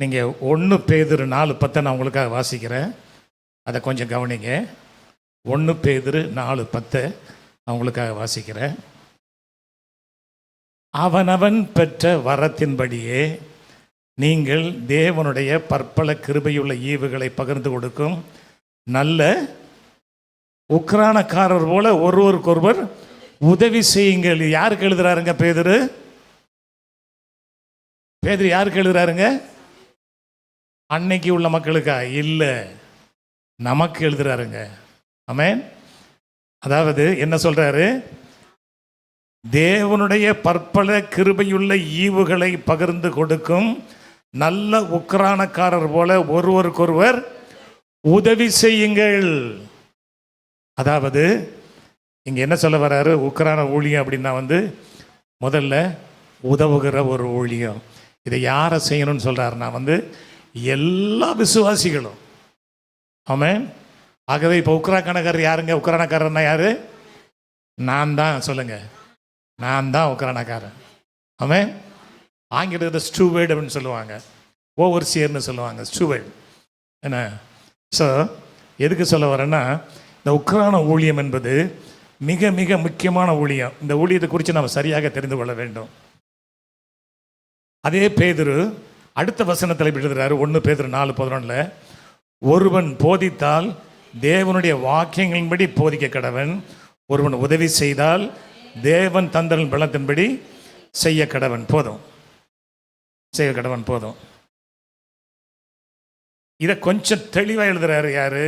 நீங்கள் 1 பேதுரு 4:10 நான் உங்களுக்காக வாசிக்கிறேன், அதை கொஞ்சம் கவனிங்க. 1 பேதுரு 4:10 நான் உங்களுக்காக வாசிக்கிறேன். அவனவன் பெற்ற வரத்தின்படியே நீங்கள் தேவனுடைய பற்பல கிருபையுள்ள ஈவுகளை பகிர்ந்து கொடுக்கும் நல்ல உக்ரானக்காரர் போல ஒருவருக்கொருவர் உதவி செய்யுங்கள். யாருக்கு எழுதுறாருங்க பேதுரு? பேதுரு யாருக்கு எழுதுறாருங்க? அன்னைக்கு உள்ள மக்களுக்கா? இல்லை, நமக்கு எழுதுறாருங்க. ஆமென். அதாவது என்ன சொல்றாரு? தேவனுடைய பற்பல கிருபையுள்ள ஈவுகளை பகிர்ந்து கொடுக்கும் நல்ல உக்கிரானக்காரர் போல ஒருவருக்கொருவர் உதவி செய்யுங்கள். அதாவது இங்க என்ன சொல்ல வர்றாரு? உக்கிரான ஊழியம் அப்படின்னா முதல்ல உதவுகிற ஒரு ஊழியம். இதை யாரை செய்யணும்னு சொல்றாருன்னா எல்லா விசுவாசிகளும். ஆமென். ஆகவே இப்போ உக்கிரானக்காரர் யாருங்க? உக்கிரானக்காரர்னா யாரு? நான் தான். சொல்லுங்க, நான் தான் உக்கிரானக்காரன். ஆமென். ஆங்கிலத்தில் ஸ்டூவர்ட் அப்படின்னு சொல்லுவாங்க, ஓவர்சியர்னு சொல்லுவாங்க, ஸ்டூவர்ட். என்ன? ஸோ எதுக்கு சொல்ல வரேன்னா, இந்த உக்கிரான ஊழியம் என்பது மிக மிக முக்கியமான ஊழியம். இந்த ஊழியத்தை குறித்து நாம் சரியாக தெரிந்து கொள்ள வேண்டும். அதே பேதுரு அடுத்த வசனத்தில் எழுதுகிறாரு, 1 பேதுரு 4:11, ஒருவன் போதித்தால் தேவனுடைய வாக்கியங்களின்படி போதிக்க கடவன், ஒருவன் உதவி செய்தால் தேவன் தந்தரின் பலத்தின்படி செய்ய கடவன். போதும், செய்ய கடவன். போதும். இதை கொஞ்சம் தெளிவாக எழுதுகிறாரு. யாரு?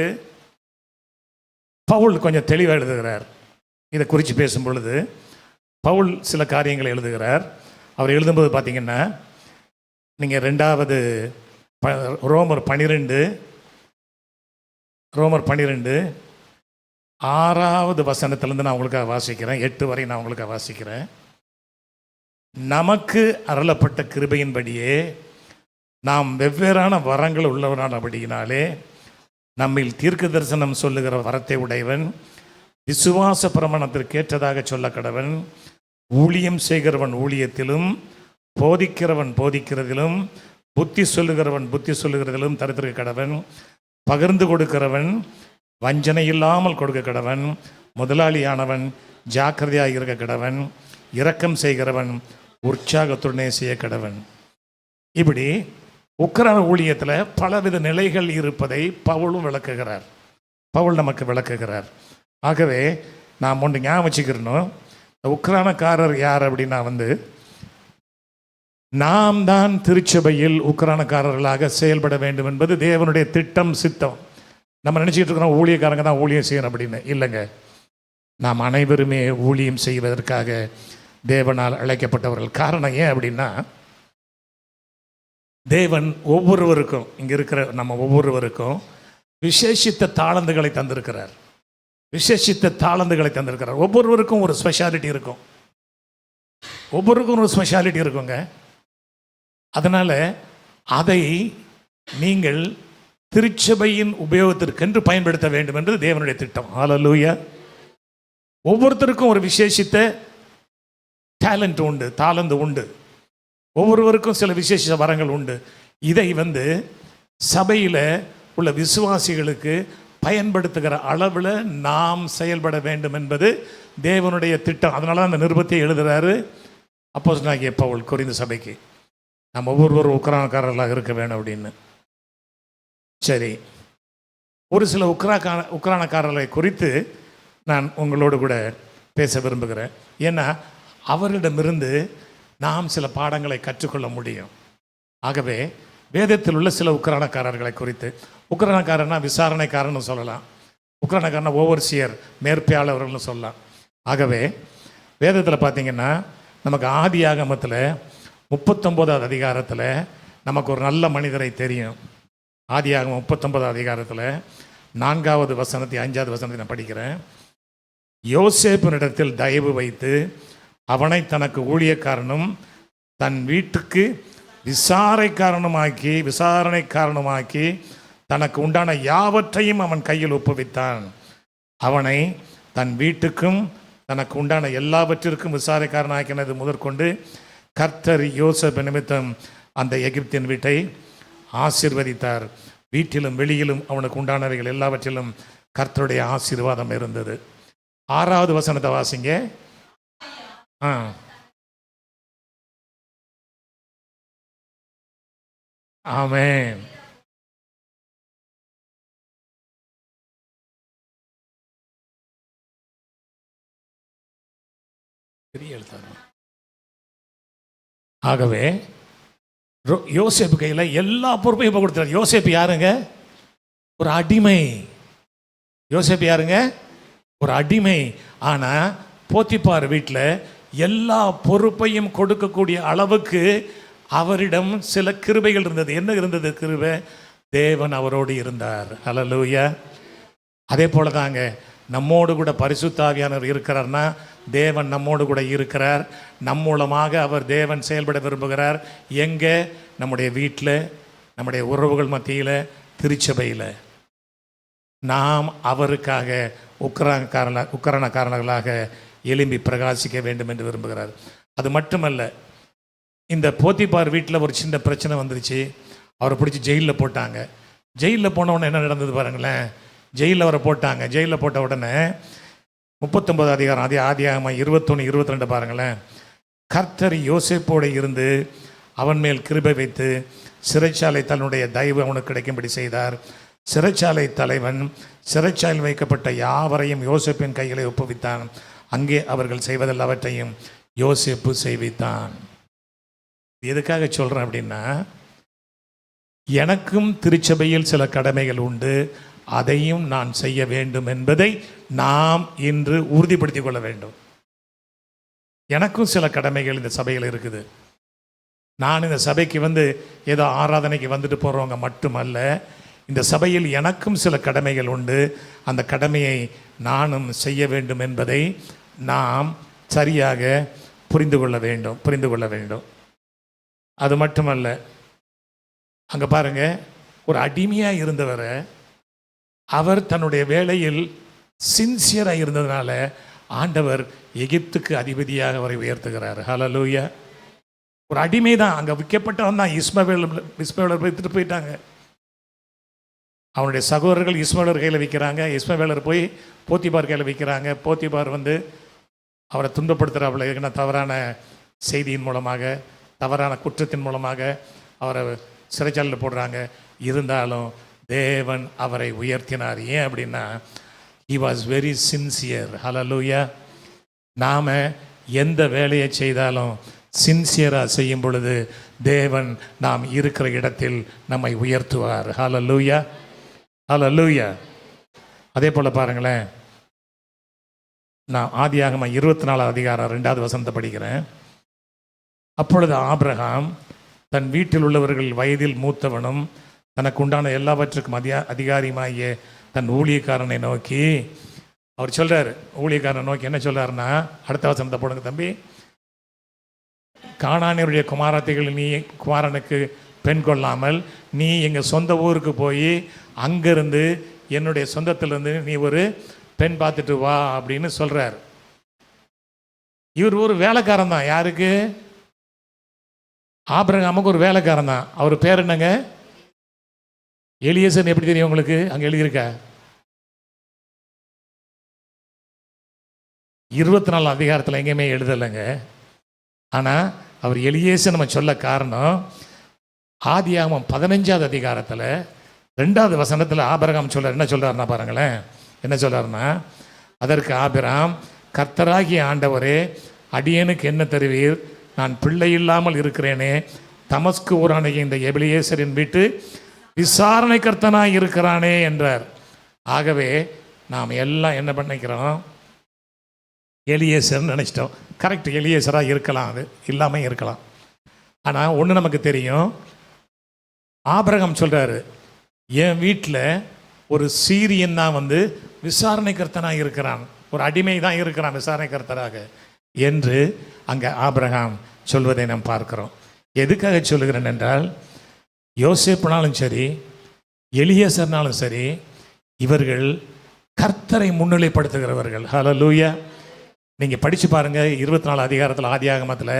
பவுல் கொஞ்சம் தெளிவாக எழுதுகிறார். இதை குறித்து பேசும் பொழுது பவுல் சில காரியங்களை எழுதுகிறார். அவர் எழுதும்போது பார்த்தீங்கன்னா, நீங்கள் 2வது ரோமர் 12 6வது வசனத்திலேருந்து நான் உங்களுக்காக வாசிக்கிறேன். 8 வரை நான் உங்களுக்காக வாசிக்கிறேன். நமக்கு அருளப்பட்ட கிருபையின்படியே நாம் வெவ்வேறான வரங்கள் உள்ளவனானபடியினாலே நம்மில் தீர்க்க தரிசனம் சொல்லுகிற வரத்தை உடையவன், விசுவாச பிரமாணத்திற்கு ஏற்றதாக சொல்ல கடவன், ஊழியம் செய்கிறவன் ஊழியத்திலும், போதிக்கிறவன் போதிக்கிறதிலும், புத்தி சொல்லுகிறவன் புத்தி சொல்லுகிறதிலும் தரித்திருக்க கடவன், பகிர்ந்து கொடுக்கிறவன் வஞ்சனை இல்லாமல் கொடுக்க கடவன், முதலாளியானவன் ஜாக்கிரதையாக இருக்க கடவன், இரக்கம் செய்கிறவன் உற்சாகத்துடனே செய்ய கடவன். இப்படி உக்கிரான ஊழியத்தில் பலவித நிலைகள் இருப்பதை பவுலும் விளக்குகிறார். பவுல் நமக்கு விளக்குகிறார். ஆகவே நாம் ஒன்று ஞாபகம் வச்சுக்கிறணும், உக்கிரானக்காரர் யார் அப்படின்னா நாம் தான் திருச்சபையில் உக்கிரானக்காரர்களாக செயல்பட வேண்டும் என்பது தேவனுடைய திட்டம், சித்தம். நம்ம நினச்சிக்கிட்டு இருக்கிறோம் ஊழியக்காரங்க தான் ஊழியம் செய்யணும் அப்படின்னு. இல்லைங்க, நாம் அனைவருமே ஊழியம் செய்வதற்காக தேவனால் அழைக்கப்பட்டவர்கள். காரணம் ஏன் அப்படின்னா, தேவன் ஒவ்வொருவருக்கும், இங்கே இருக்கிற நம்ம ஒவ்வொருவருக்கும் விசேஷித்த தாளந்துகளை தந்திருக்கிறார். விசேஷித்த தாளந்துகளை தந்திருக்கிறார். ஒவ்வொருவருக்கும் ஒரு ஸ்பெஷாலிட்டி இருக்கும். ஒவ்வொருவருக்கும் ஒரு ஸ்பெஷாலிட்டி இருக்குங்க. அதனால் அதை நீங்கள் திருச்சபையின் உபயோகத்திற்கென்று பயன்படுத்த வேண்டும் என்று தேவனுடைய திட்டம். ஹல்லேலூயா. ஒவ்வொருத்தருக்கும் ஒரு விசேஷித்த டேலண்ட் உண்டு, தாளந்து உண்டு. ஒவ்வொருவருக்கும் சில விசேஷ வரங்கள் உண்டு. இதை சபையில் உள்ள விசுவாசிகளுக்கு பயன்படுத்துகிற அளவில் நாம் செயல்பட வேண்டும் என்பது தேவனுடைய திட்டம். அதனால தான் அந்த நிருபத்தை எழுதுகிறாரு அப்போஸ்தலனாகிய பவுல் கொரிந்து சபைக்கு. நம்ம ஒவ்வொருவரும் உக்கிரானக்காரர்களாக இருக்க வேணும் அப்படின்னு. சரி, ஒரு சில உக்கிரானக்காரர்களை குறித்து நான் உங்களோடு கூட பேச விரும்புகிறேன். ஏன்னா அவர்களிடமிருந்து நாம் சில பாடங்களை கற்றுக்கொள்ள முடியும். ஆகவே வேதத்தில் உள்ள சில உக்கிரானக்காரர்களை குறித்து, உக்கிரானக்காரனா விசாரணைக்காரன்னு சொல்லலாம், உக்கிரானக்காரனா ஓவர்சியர் மேற்பாளர்கள்னு சொல்லலாம். ஆகவே வேதத்தில் பார்த்தீங்கன்னா நமக்கு ஆதியாகமத்தில் 39வது அதிகாரத்தில் நமக்கு ஒரு நல்ல மனிதரை தெரியும். ஆதியாகமம் 39வது அதிகாரத்தில் 4வது வசனத்தை 5வது வசனத்தை நான் படிக்கிறேன். யோசேப்பினிடத்தில் தயவு வைத்து அவனை தனக்கு ஊழியக்காரனும் தன் வீட்டுக்கு விசாரணை காரணமாக்கி தனக்கு உண்டான யாவற்றையும் அவன் கையில் ஒப்புவித்தான். அவனை தன் வீட்டுக்கும் தனக்கு உண்டான எல்லாவற்றிற்கும் விசாரணைக்காரனாக்கினது முதற்கொண்டு கர்த்தர் யோசேப்பு நிமித்தம் அந்த எகிப்தின் வீட்டை ஆசீர்வதித்தார். வீட்டிலும் வெளியிலும் அவனுக்கு உண்டானவைகள் எல்லாவற்றிலும் கர்த்தருடைய ஆசீர்வாதம் இருந்தது. 6வது வசனத்தை வாசிங்க. ஆமென். பெரிய எழுத்தாரு. ஆகவே யோசேப்பு கையில் எல்லா பொறுப்பையும் இப்போ கொடுத்தாரு. யோசேப்பு யாருங்க? ஒரு அடிமை. யோசேப்பு யாருங்க? ஒரு அடிமை. ஆனால் போத்திபார் வீட்டில் எல்லா பொறுப்பையும் கொடுக்கக்கூடிய அளவுக்கு அவரிடம் சில கிருபைகள் இருந்தது. என்ன இருந்தது கிருபை? தேவன் அவரோடு இருந்தார். ஹல்லேலூயா. அதே போல தாங்க நம்மோடு கூட பரிசுத்த ஆவியானவர் இருக்கிறார்னா தேவன் நம்மோடு கூட இருக்கிறார். நம் மூலமாக அவர் தேவன் செயல்பட விரும்புகிறார். எங்கே? நம்முடைய வீட்டில், நம்முடைய உறவுகள் மத்தியில், திருச்சபையில். நாம் அவருக்காக உக்கரணக்காரர்களாக எழும்பி பிரகாசிக்க வேண்டும் என்று விரும்புகிறார். அது மட்டுமல்ல, இந்த போத்திபார் வீட்டில் ஒரு சின்ன பிரச்சனை வந்துருச்சு. அவரை பிடிச்சி ஜெயிலில் போட்டாங்க. ஜெயிலில் போனவுடனே என்ன நடந்தது பாருங்களேன். ஜெயிலில் அவரை போட்டாங்க. ஜெயிலில் போட்ட உடனே 39 அதிகாரம், அதே ஆதியாகமம் 21, 22 பாருங்களேன். கர்த்தர் யோசேப்போடு இருந்து அவன் மேல் கிருபை வைத்து சிறைச்சாலை தன்னுடைய தயவு அவனுக்கு கிடைக்கும்படி செய்தார். சிறைச்சாலை தலைவன் சிறைச்சாலையில் வைக்கப்பட்ட யாவரையும் யோசேப்பின் கைகளை ஒப்புவித்தான். அங்கே அவர்கள் செய்வதெல்லாவற்றையும் யோசேப்பு செய்வித்தான். எதுக்காக சொல்கிறேன் அப்படின்னா, எனக்கும் திருச்சபையில் சில கடமைகள் உண்டு, அதையும் நான் செய்ய வேண்டும் என்பதை நாம் இன்று உறுதிப்படுத்திக் கொள்ள வேண்டும். எனக்கும் சில கடமைகள் இந்த சபையில் இருக்குது. நான் இந்த சபைக்கு ஏதோ ஆராதனைக்கு வந்துட்டு போகிறவங்க மட்டுமல்ல, இந்த சபையில் எனக்கும் சில கடமைகள் உண்டு. அந்த கடமையை நானும் செய்ய வேண்டும் என்பதை நாம் சரியாக புரிந்து கொள்ள வேண்டும். அது மட்டுமல்ல, அங்கே பாருங்க, ஒரு அடிமையாக இருந்தவரை அவர் தன்னுடைய வேலையில் சின்சியராக இருந்ததுனால ஆண்டவர் எகிப்துக்கு அதிபதியாக அவரை உயர்த்துகிறார். ஹல்லேலூயா. ஒரு அடிமை தான், அங்கே விற்கப்பட்டவன் தான். இஸ்மவேலர் எடுத்துட்டு போயிட்டாங்க. அவனுடைய சகோதரர்கள் இஸ்மவேலர் கையில் விற்கிறாங்க. இஸ்மவேலர் போய் போத்திபார் கையில் விற்கிறாங்க. போத்திபார் அவரை துன்பப்படுத்துகிறாப்புல இருக்கிற தவறான செய்தியின் மூலமாக, தவறான குற்றத்தின் மூலமாக அவரை சிறைச்சாலையில் போடுறாங்க. இருந்தாலும் தேவன் அவரை உயர்த்தினார். ஏன் அப்படின்னா, he was very sincere. ஹல்லேலூயா. நாம் எந்த வேலையை செய்தாலும் சின்சியராக செய்யும் பொழுது தேவன் நாம் இருக்கிற இடத்தில் நம்மை உயர்த்துவார். ஹல்லேலூயா, ஹல்லேலூயா. அதே போல் பாருங்களேன், நான் ஆதியாகமம் 24 அதிகாரம் 2வது வசனத்தை படிக்கிறேன். அப்பொழுது ஆபிரகாம் தன் வீட்டில் உள்ளவர்கள் வயதில் மூத்தவனும் தனக்கு உண்டான எல்லாவற்றுக்கும் அதிகாரியுமாகிய தன் ஊழியக்காரனை நோக்கி, அவர் சொல்கிறார், ஊழியக்காரனை நோக்கி என்ன சொல்கிறாருன்னா, அடுத்த வசனத்தை போடுங்க தம்பி. கானானியருடைய குமாரத்திகள் நீ குமாரனுக்கு பெண் கொள்ளாமல் நீ எங்கள் சொந்த ஊருக்கு போய் அங்கேருந்து என்னுடைய சொந்தத்திலிருந்து நீ ஒரு பெண் பார்த்துட்டு வா அப்படின்னு சொல்கிறார். இவர் ஒரு வேலைக்காரன் தான். யாருக்கு? ஆபிரகாமுக்கு ஒரு வேலைக்காரன் தான். அவர் பேர் என்னங்க? எலியேசர். எப்படி தெரியும் உங்களுக்கு? அங்கே எழுதியிருக்க 24 அதிகாரத்தில் எங்கேயுமே எழுதலைங்க. ஆனால் அவர் எலியேசர் நம்ம சொல்ல காரணம், ஆதியாகமம் 15வது அதிகாரத்தில் 2வது வசனத்தில் ஆபிரகாம் என்ன சொல்கிறாருன்னா பாருங்களேன். என்ன சொல்கிறாருன்னா, அதற்கு ஆபிரகாம், கர்த்தராகிய ஆண்டவரே, அடியேனுக்கு என்ன தருவீர்? நான் பிள்ளை இல்லாமல் இருக்கிறேனே. தமஸ்கு ஊரான இந்த எபிலியேசரின் வீட்டு விசாரணை கர்த்தனாக இருக்கிறானே என்றார். ஆகவே நாம் எல்லாம் என்ன பண்ணிக்கிறோம்? எலியேசர்னு நினச்சிட்டோம். கரெக்ட், எலியேசராக இருக்கலாம், அது இல்லாமல் இருக்கலாம். ஆனால் ஒன்று நமக்கு தெரியும், ஆபிரகாம் சொல்கிறாரு, என் வீட்டில் ஒரு சீரியன் தான் விசாரணை கர்த்தனாக இருக்கிறான், ஒரு அடிமை தான் இருக்கிறான் விசாரணை கர்த்தராக என்று அங்கே ஆபிரகாம் சொல்வதை நாம் பார்க்கிறோம். எதுக்காக சொல்லுகிறேன் என்றால், யோசேப்புனாலும் சரி, எலியேசர்னாலும் சரி, இவர்கள் கர்த்தரை முன்னிலைப்படுத்துகிறவர்கள். ஹல்லேலூயா. நீங்கள் படித்து பாருங்கள், 24 அதிகாரத்தில் ஆதியாகமத்தில்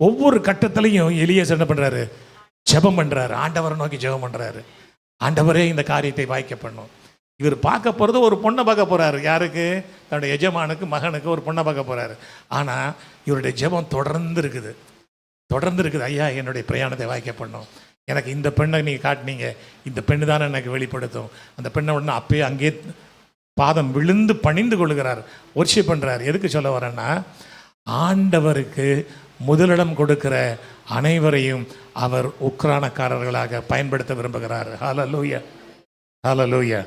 ஒவ்வொரு கட்டத்திலையும் எலியேசர் என்ன பண்ணுறாரு? ஜெபம் பண்ணுறாரு, ஆண்டவரை நோக்கி ஜெபம் பண்ணுறாரு. ஆண்டவரே இந்த காரியத்தை வாய்க்க பண்ணும். இவர் பார்க்க போகிறது ஒரு பொண்ணை பார்க்க போகிறாரு. யாருக்கு? தன்னுடைய எஜமானுக்கு, மகனுக்கு ஒரு பொண்ணை பார்க்க போகிறாரு. ஆனால் இவருடைய ஜெபம் தொடர்ந்து இருக்குது. ஐயா, என்னுடைய பிரயாணத்தை வாய்க்க பண்ணும். எனக்கு இந்த பெண்ணை நீங்கள் காட்டினீங்க, இந்த பெண்ணு தானே எனக்கு வெளிப்படுத்தும். அந்த பெண்ணை உடனே அப்பயே அங்கேயே பாதம் விழுந்து பணிந்து கொள்கிறார், ஒர்ஷிப் பண்ணுறார். எதுக்கு சொல்ல வரேன்னா, ஆண்டவருக்கு முதலிடம் கொடுக்கிற அனைவரையும் அவர் உக்ரானக்காரர்களாக பயன்படுத்த விரும்புகிறார். ஹல்லேலூயா, ஹல்லேலூயா.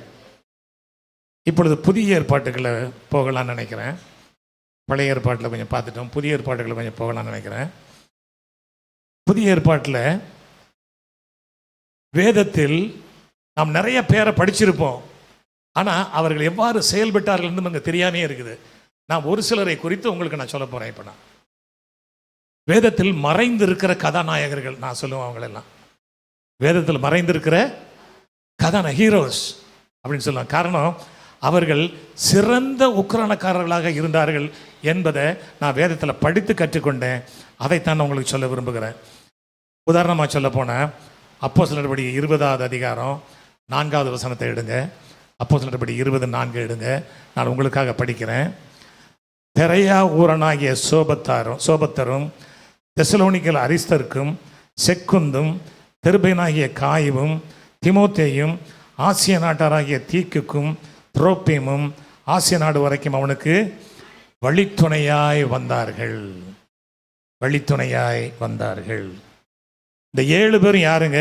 இப்பொழுது புதிய ஏற்பாட்டுகளை போகலான்னு நினைக்கிறேன். பழைய ஏற்பாட்டில் கொஞ்சம் பார்த்துட்டோம், புதிய ஏற்பாட்டுகளை கொஞ்சம் போகலான்னு நினைக்கிறேன். புதிய ஏற்பாட்டில் வேதத்தில் நாம் நிறைய பேரை படிச்சிருப்போம், ஆனால் அவர்கள் எவ்வாறு செயல்பட்டார்கள் நமக்கு தெரியாமே இருக்குது. நான் ஒரு சிலரை குறித்து உங்களுக்கு நான் சொல்ல போகிறேன். இப்போ நான் வேதத்தில் மறைந்திருக்கிற கதாநாயகர்கள் நான் சொல்லுவேன், அவங்களெல்லாம் வேதத்தில் மறைந்திருக்கிற ஹீரோஸ் அப்படின்னு சொல்லுவேன். காரணம், அவர்கள் சிறந்த உக்கிரானக்காரர்களாக இருந்தார்கள் என்பதை நான் வேதத்தில் படித்து கற்றுக்கொண்டேன். அதைத்தான் நான் உங்களுக்கு சொல்ல விரும்புகிறேன். உதாரணமாக சொல்ல போனால் அப்போஸ்தலர் நடவடிக்கை 20வது அதிகாரம் 4வது வசனத்தை எடுங்க. அப்போஸ்தலர் நடவடிக்கை 20:4 எடுங்க. நான் உங்களுக்காக படிக்கிறேன். பெரையா ஊரனாகிய சோபத்தரும் தெசலோனிக்கல் அரிஸ்தர்க்கும் செக்குந்தும் தெருபேனாகிய காயுவும் திமோத்தேயும் ஆசிய நாட்டாராகிய தீக்குக்கும் துரோப்பீமும் ஆசிய நாடு வரைக்கும் அவனுக்கு வழித்துணையாய் வந்தார்கள். வழித்துணையாய் வந்தார்கள். இந்த 7 பேரும் யாருங்க?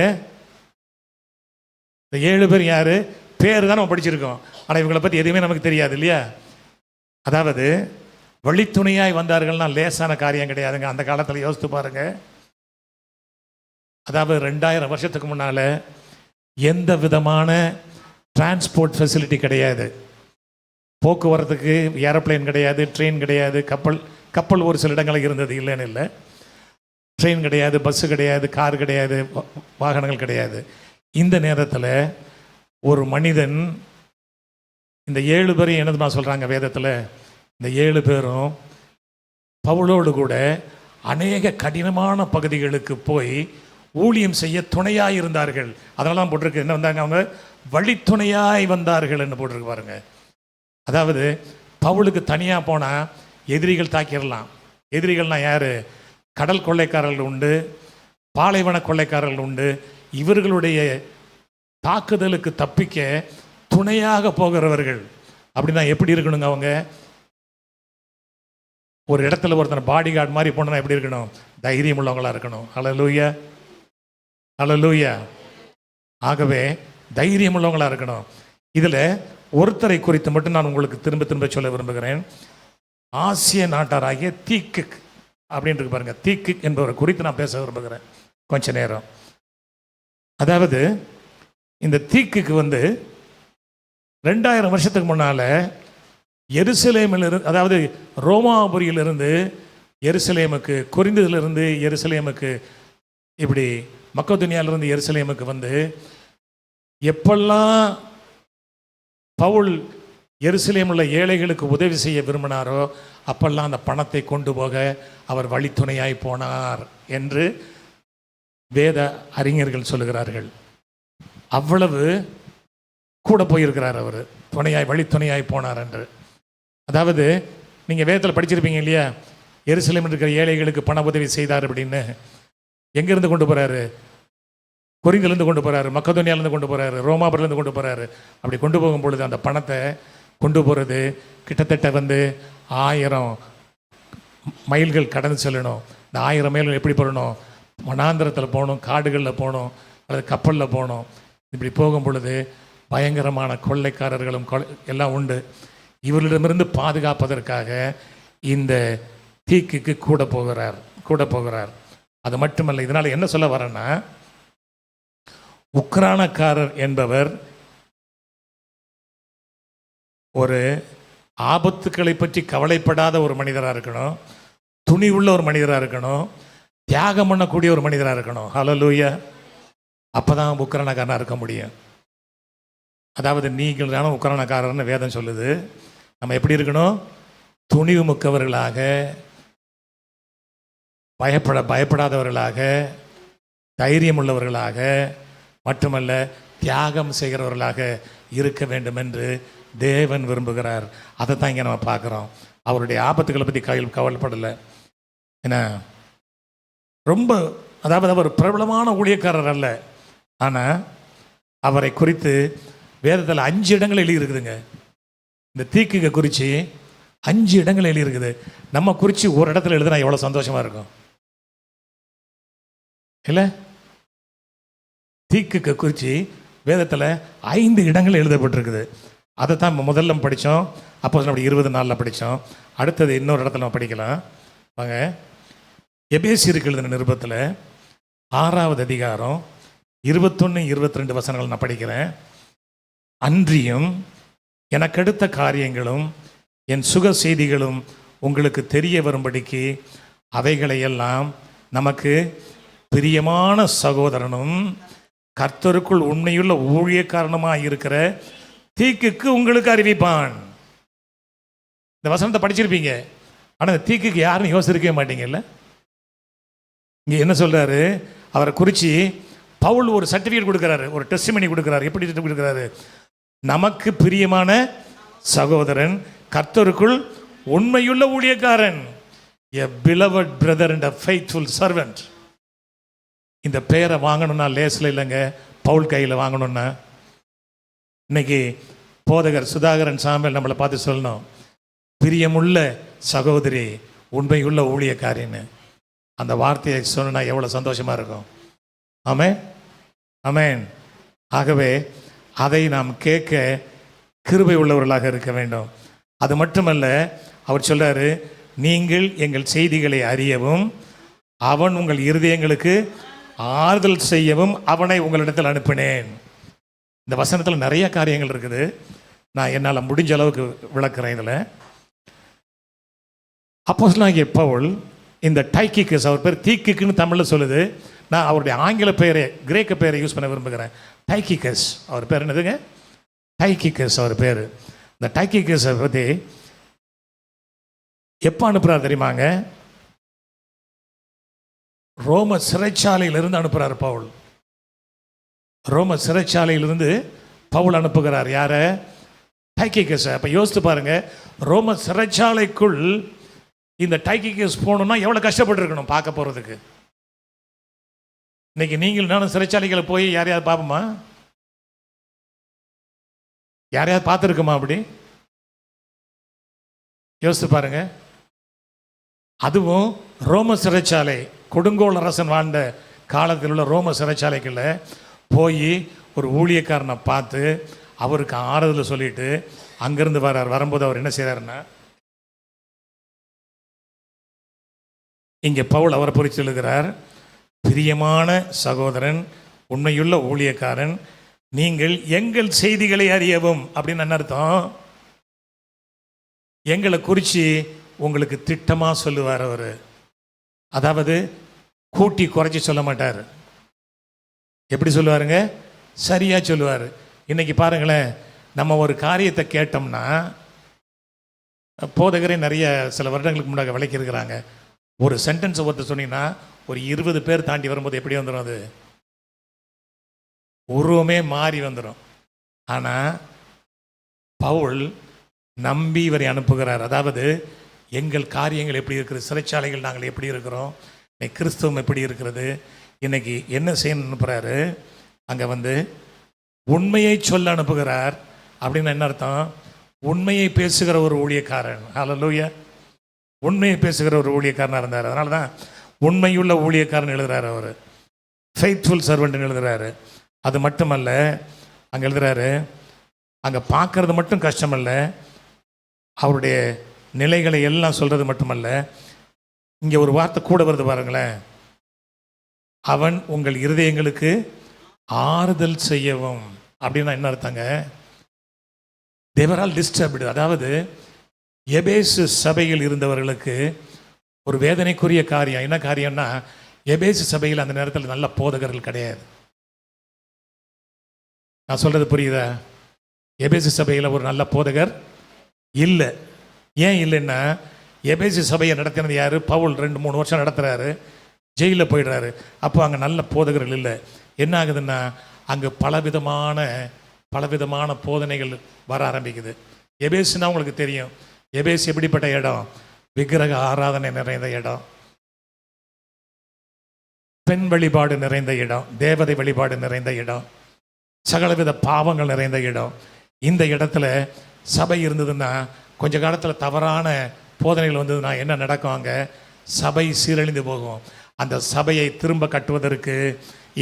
இந்த 7 பேர் யாரு? பேர் தான் நம்ம படிச்சிருக்கோம், ஆனால் இவங்களை பற்றி எதுவுமே நமக்கு தெரியாது இல்லையா? அதாவது வழித்துணையாய் வந்தார்கள்னா லேசான காரியம் கிடையாதுங்க. அந்த காலத்தில் யோசித்து பாருங்க. அதாவது 2000 வருஷத்துக்கு முன்னால் எந்த விதமான டிரான்ஸ்போர்ட் ஃபெசிலிட்டி கிடையாது. போக்குவரத்துக்கு ஏரோப்ளேன் கிடையாது, ட்ரெயின் கிடையாது, கப்பல் ஒரு சில இடங்களில் இருந்தது, இல்லைன்னு இல்லை. ட்ரெயின் கிடையாது, பஸ்ஸு கிடையாது, கார் கிடையாது, வாகனங்கள் கிடையாது. இந்த நேரத்தில் ஒரு மனிதன், இந்த 7 பேரையும் என்னதுமா சொல்கிறாங்க வேதத்தில்? இந்த 7 பேரும் பவுலோடு கூட அநேக கடினமான பகுதிகளுக்கு போய் ஊழியம் செய்ய துணையாக இருந்தார்கள். அதெல்லாம் போட்டிருக்கு. என்ன வந்தாங்க? அவங்க வழித்துணையாய் வந்தார்கள் என்று போட்டிருக்கு பாருங்க. அதாவது பவுலுக்கு தனியாக போனால் எதிரிகள் தாக்கிடலாம். எதிரிகள்னால் யார்? கடல் கொள்ளைக்காரர்கள் உண்டு, பாலைவன கொள்ளைக்காரர்கள் உண்டு. இவர்களுடைய தாக்குதலுக்கு தப்பிக்க துணையாக போகிறவர்கள். அப்படின்னா எப்படி இருக்கணுங்க? அவங்க ஒரு இடத்துல ஒருத்தனை பாடி கார்டு மாதிரி போனா எப்படி இருக்கணும்? தைரியம் உள்ளவங்களா இருக்கணும். ஹல்லேலூயா, ஹல்லேலூயா. ஆகவே தைரியம் உள்ளவங்களா இருக்கணும். இதில் ஒருத்தரை குறித்து மட்டும் நான் உங்களுக்கு திரும்ப திரும்ப சொல்ல விரும்புகிறேன். ஆசிய நாட்டாராகிய தீக்கு அப்படின்ட்டு பாருங்க. தீக்கு என்பவரை குறித்து நான் பேச விரும்புகிறேன் கொஞ்ச நேரம். அதாவது இந்த தீக்குக்கு 2000 வருஷத்துக்கு முன்னால் எருசலேமிலிருந்து, அதாவது ரோமாபுரியிலிருந்து எருசலேமுக்கு, கொரிந்திலிருந்து எருசலேமுக்கு, இப்படி மக்கதுனியாவிலிருந்து எருசலேமுக்கு எப்பெல்லாம் பவுல் எருசலேமில் உள்ள ஏழைகளுக்கு உதவி செய்ய விரும்பினாரோ அப்பெல்லாம் அந்த பணத்தை கொண்டு போக அவர் வழித்துணையாய் போனார் என்று வேத அறிஞர்கள் சொல்லுகிறார்கள். அவ்வளவு கூட போயிருக்கிறார் அவர், வழித்துணையாய் போனார் என்று. அதாவது நீங்கள் வேதத்தில் படிச்சிருப்பீங்க இல்லையா? எருசலேமில் இருக்கிற ஏழைகளுக்கு பண உதவி செய்தார் அப்படின்னு. எங்கேருந்து கொண்டு போகிறாரு? கொரிந்திலிருந்து கொண்டு போகிறாரு, மக்கதோனியாவிலேருந்து கொண்டு போகிறாரு, ரோமாபுரிலேருந்து கொண்டு போகிறாரு. அப்படி கொண்டு போகும் பொழுது அந்த பணத்தை கொண்டு போகிறது கிட்டத்தட்ட 1000 மைல்கள் கடந்து செல்லணும். இந்த 1000 மைல்கள் எப்படி போகணும்? வனாந்திரத்தில் போகணும், காடுகளில் போகணும், அல்லது கப்பலில் போகணும். இப்படி போகும் பொழுது பயங்கரமான கொள்ளைக்காரர்களும் எல்லாம் உண்டு. இவர்களிடமிருந்து பாதுகாப்பதற்காக இந்த தீக்குக்கு கூட போகிறார். அது மட்டுமல்ல, இதனால் என்ன சொல்ல வரேன்னா, உக்ரானக்காரர் என்பவர் ஒரு ஆபத்துக்களை பற்றி கவலைப்படாத ஒரு மனிதராக இருக்கணும், துணிவுள்ள ஒரு மனிதராக இருக்கணும், தியாகம் பண்ணக்கூடிய ஒரு மனிதராக இருக்கணும். ஹல்லேலூயா. அப்போ தான் உக்ரானக்காரனாக இருக்க முடியும். அதாவது நீங்கள் தானே உக்ரானக்காரர்னு வேதம் சொல்லுது. நம்ம எப்படி இருக்கணும்? துணிவு மிக்கவர்களாக, பயப்படாதவர்களாக, தைரியம் உள்ளவர்களாக, மட்டுமல்ல தியாகம் செய்கிறவர்களாக இருக்க வேண்டும் என்று தேவன் விரும்புகிறார். அதை தான் இங்கே நம்ம பார்க்குறோம். அவருடைய ஆபத்துக்களை பற்றி கவலைப்படலை. ஏன்னா அதாவது அவர் பிரபலமான ஊழியக்காரர் அல்ல. ஆனால் அவரை குறித்து வேதத்தில் 5 இடங்கள் எழுதியிருக்குதுங்க. இந்த தீக்குக குறித்து 5 இடங்கள் எழுதியிருக்குது. நம்ம குறித்து ஒரு இடத்துல எழுதுனா எவ்வளோ சந்தோஷமாக இருக்கும் இல்லை? தீக்குக்கு குறித்து வேதத்தில் 5 இடங்கள் எழுதப்பட்டிருக்குது. அதை தான் முதல்ல படித்தோம். அப்போஸ்தலர் 20 படித்தோம். அடுத்தது இன்னொரு இடத்துல நம்ம படிக்கலாம் வாங்க. எபேசியருக்கு எழுதின நிருபத்தில் 6வது அதிகாரம் 21, 22 வசனங்கள் நான் படிக்கிறேன். அன்றியும் எனக்கடுத்த காரியங்களும் என் சுக செய்திகளும் உங்களுக்கு தெரிய வரும்படிக்கு அவைகளையெல்லாம் நமக்கு பிரியமான சகோதரனும் கர்த்தருக்குள் உண்மையுள்ள ஊழியக்காரனுமாக இருக்கிற தீக்குக்கு உங்களுக்கு அறிவிப்பான். இந்த வசனத்தை படிச்சிருப்பீங்க. ஆனால் தீக்குக்கு யாருன்னு யோசிச்சிருக்கவே மாட்டீங்கல்ல. இங்கே என்ன சொல்றாரு? அவரை குறித்து பவுல் ஒரு சர்டிஃபிகேட் கொடுக்குறாரு, ஒரு டெஸ்டிமனி கொடுக்குறாரு. எப்படி கொடுக்குறாரு? நமக்கு பிரியமான சகோதரன், கர்த்தருக்குள் உண்மையுள்ள ஊழியக்காரன், a beloved brother and a faithful servant. இந்த பெயரை வாங்கணும்னா லேசில் இல்லைங்க, பவுல் கையில் வாங்கணும்னா. இன்னைக்கு போதகர் சுதாகரன் சாமியல் நம்மளை பார்த்து சொல்லணும், பிரியமுள்ள சகோதரி, உண்மையுள்ள ஊழியக்காரின்னு. அந்த வார்த்தையை சொன்னா எவ்வளோ சந்தோஷமாக இருக்கும். ஆமென், ஆமென். ஆகவே அதை நாம் கேட்க கிருபை உள்ளவர்களாக இருக்க வேண்டும். அது மட்டுமல்ல, அவர் சொல்றாரு, நீங்கள் எங்கள் செய்திகளை அறியவும் அவன் உங்கள் இருதயங்களுக்கு ஆறுதல் செய்யவும் அவனை உங்களிடத்தில் அனுப்பினேன். இந்த வசனத்தில் நிறைய காரியங்கள் இருக்குது. நான் என்னால் முடிஞ்ச அளவுக்கு விளக்குறேன். இதில் அப்போஸ்தலனாகிய பவுல் இந்த டைக்கிக்கஸ், அவர் பேர் தீக்குக்குன்னு தமிழில் சொல்லுது. நான் அவருடைய ஆங்கில பெயரை, கிரேக்க பெயரை யூஸ் பண்ண விரும்புகிறேன். டைக்கிக்கஸ் அவர் பேர் என்னதுங்க? டைக்கிக்கஸ் அவர் பேர். இந்த டைக்கிக்கஸை பற்றி எப்போ அனுப்புகிறார் தெரியுமாங்க? ரோம சிறைச்சாலையிலிருந்து அனுப்புகிறார் பவுல். ரோம சிறைச்சாலையிலிருந்து பவுல் அனுப்புகிறார். யார? டைக்கிக்கஸை. அப்போ யோசித்து பாருங்க, ரோம சிறைச்சாலைக்குள் இந்த டைக்கிக்கஸ் போகணும்னா எவ்வளோ கஷ்டப்பட்டுருக்கணும் பார்க்க போகிறதுக்கு. இன்னைக்கு நீங்கள் நானும் சிறைச்சாலைகளை போய் யாரையாவது பார்ப்போமா? யாரையாவது பார்த்துருக்குமா? அப்படி யோசித்து பாருங்க. அதுவும் ரோம சிறைச்சாலை, கொடுங்கோல் அரசன் வாழ்ந்த காலத்தில் உள்ள ரோம சிறைச்சாலைகளில் போய் ஒரு ஊழியக்காரனை பார்த்து அவருக்கு ஆறுதல் சொல்லிட்டு அங்கேருந்து வர்றார். வரும்போது அவர் என்ன செய்கிறாருன்னா, இங்கே பவுல் அவரை குறித்து எழுதுகிறார், பிரியமான சகோதரன், உண்மையுள்ள ஊழியக்காரன், நீங்கள் எங்கள் செய்திகளை அறியவும். அப்படின்னு என்ன அர்த்தம்? எங்களை குறித்து உங்களுக்கு திட்டமாக சொல்லுவார் அவர். அதாவது கூட்டி குறைச்சி சொல்ல மாட்டார். எப்படி சொல்லுவாருங்க? சரியாக சொல்லுவார். இன்னைக்கு பாருங்களேன், நம்ம ஒரு காரியத்தை கேட்டோம்னா, போதகரே நிறைய சில வருடங்களுக்கு முன்னாடி விளக்கியிருக்கிறாங்க. ஒரு சென்டென்ஸை ஒருத்தர் சொன்னீங்கன்னா ஒரு 20 பேர் தாண்டி வரும்போது எப்படி வந்துடும்? அது உருவமே மாறி வந்துடும். ஆனால் பவுல் நம்பி இவரை அனுப்புகிறார். அதாவது எங்கள் காரியங்கள் எப்படி இருக்குது, சிறைச்சாலைகள் நாங்கள் எப்படி இருக்கிறோம், இன்னைக்கு கிறிஸ்தவம் எப்படி இருக்கிறது, இன்னைக்கு என்ன செய்யணும்னு அனுப்புகிறாரு. அங்கே உண்மையை சொல்ல அனுப்புகிறார். அப்படின்னு என்ன அர்த்தம்? உண்மையை பேசுகிற ஒரு ஊழியக்காரன். ஹல்லேலூயா. உண்மையை பேசுகிற ஒரு ஊழியக்காரனாக இருந்தார். அதனால தான் உண்மையுள்ள ஊழியக்காரன் எழுதுகிறார். அவர் ஃபெய்த்ஃபுல் சர்வெண்ட்னு எழுதுகிறாரு. அது மட்டுமல்ல, அங்கே எழுதுகிறாரு, அங்கே பார்க்கறது மட்டும் கஷ்டமல்ல, அவருடைய நிலைகளை எல்லாம் சொல்கிறது மட்டுமல்ல, இங்கே ஒரு வார்த்தை கூட வருது பாருங்களேன், அவன் உங்கள் இருதயங்களுக்கு ஆறுதல் செய்யவும். அப்படின்னா என்ன அர்த்தங்க? தேவரால் டிஸ்டர்ப்டு. அதாவது எபேசு சபையில் இருந்தவர்களுக்கு ஒரு வேதனைக்குரிய காரியம். என்ன காரியம்னா, எபேசு சபையில் அந்த நேரத்தில் நல்ல போதகர்கள் கிடையாது. நான் சொல்றது புரியுதா? எபேசு சபையில் ஒரு நல்ல போதகர் இல்லை. ஏன் இல்லைன்னா, எபேசு சபையை நடத்தினது யாரு? பவுல் 2-3 வருஷம் நடத்துகிறாரு, ஜெயிலில் போயிடுறாரு. அப்போ அங்கே நல்ல போதகர்கள் இல்லை. என்ன ஆகுதுன்னா, அங்கே பலவிதமான போதனைகள் வர ஆரம்பிக்குது. எபேசுனா உங்களுக்கு தெரியும், எபேசு எப்படிப்பட்ட இடம்? விக்கிரக ஆராதனை நிறைந்த இடம், பெண் வழிபாடு நிறைந்த இடம், தேவதை வழிபாடு நிறைந்த இடம், சகலவித பாவங்கள் நிறைந்த இடம். இந்த இடத்துல சபை இருந்ததுன்னா கொஞ்ச காலத்தில் தவறான போதனைகள் வந்ததுன்னா என்ன நடக்கும்? அங்கே சபை சீரழிந்து போகும். அந்த சபையை திரும்ப கட்டுவதற்கு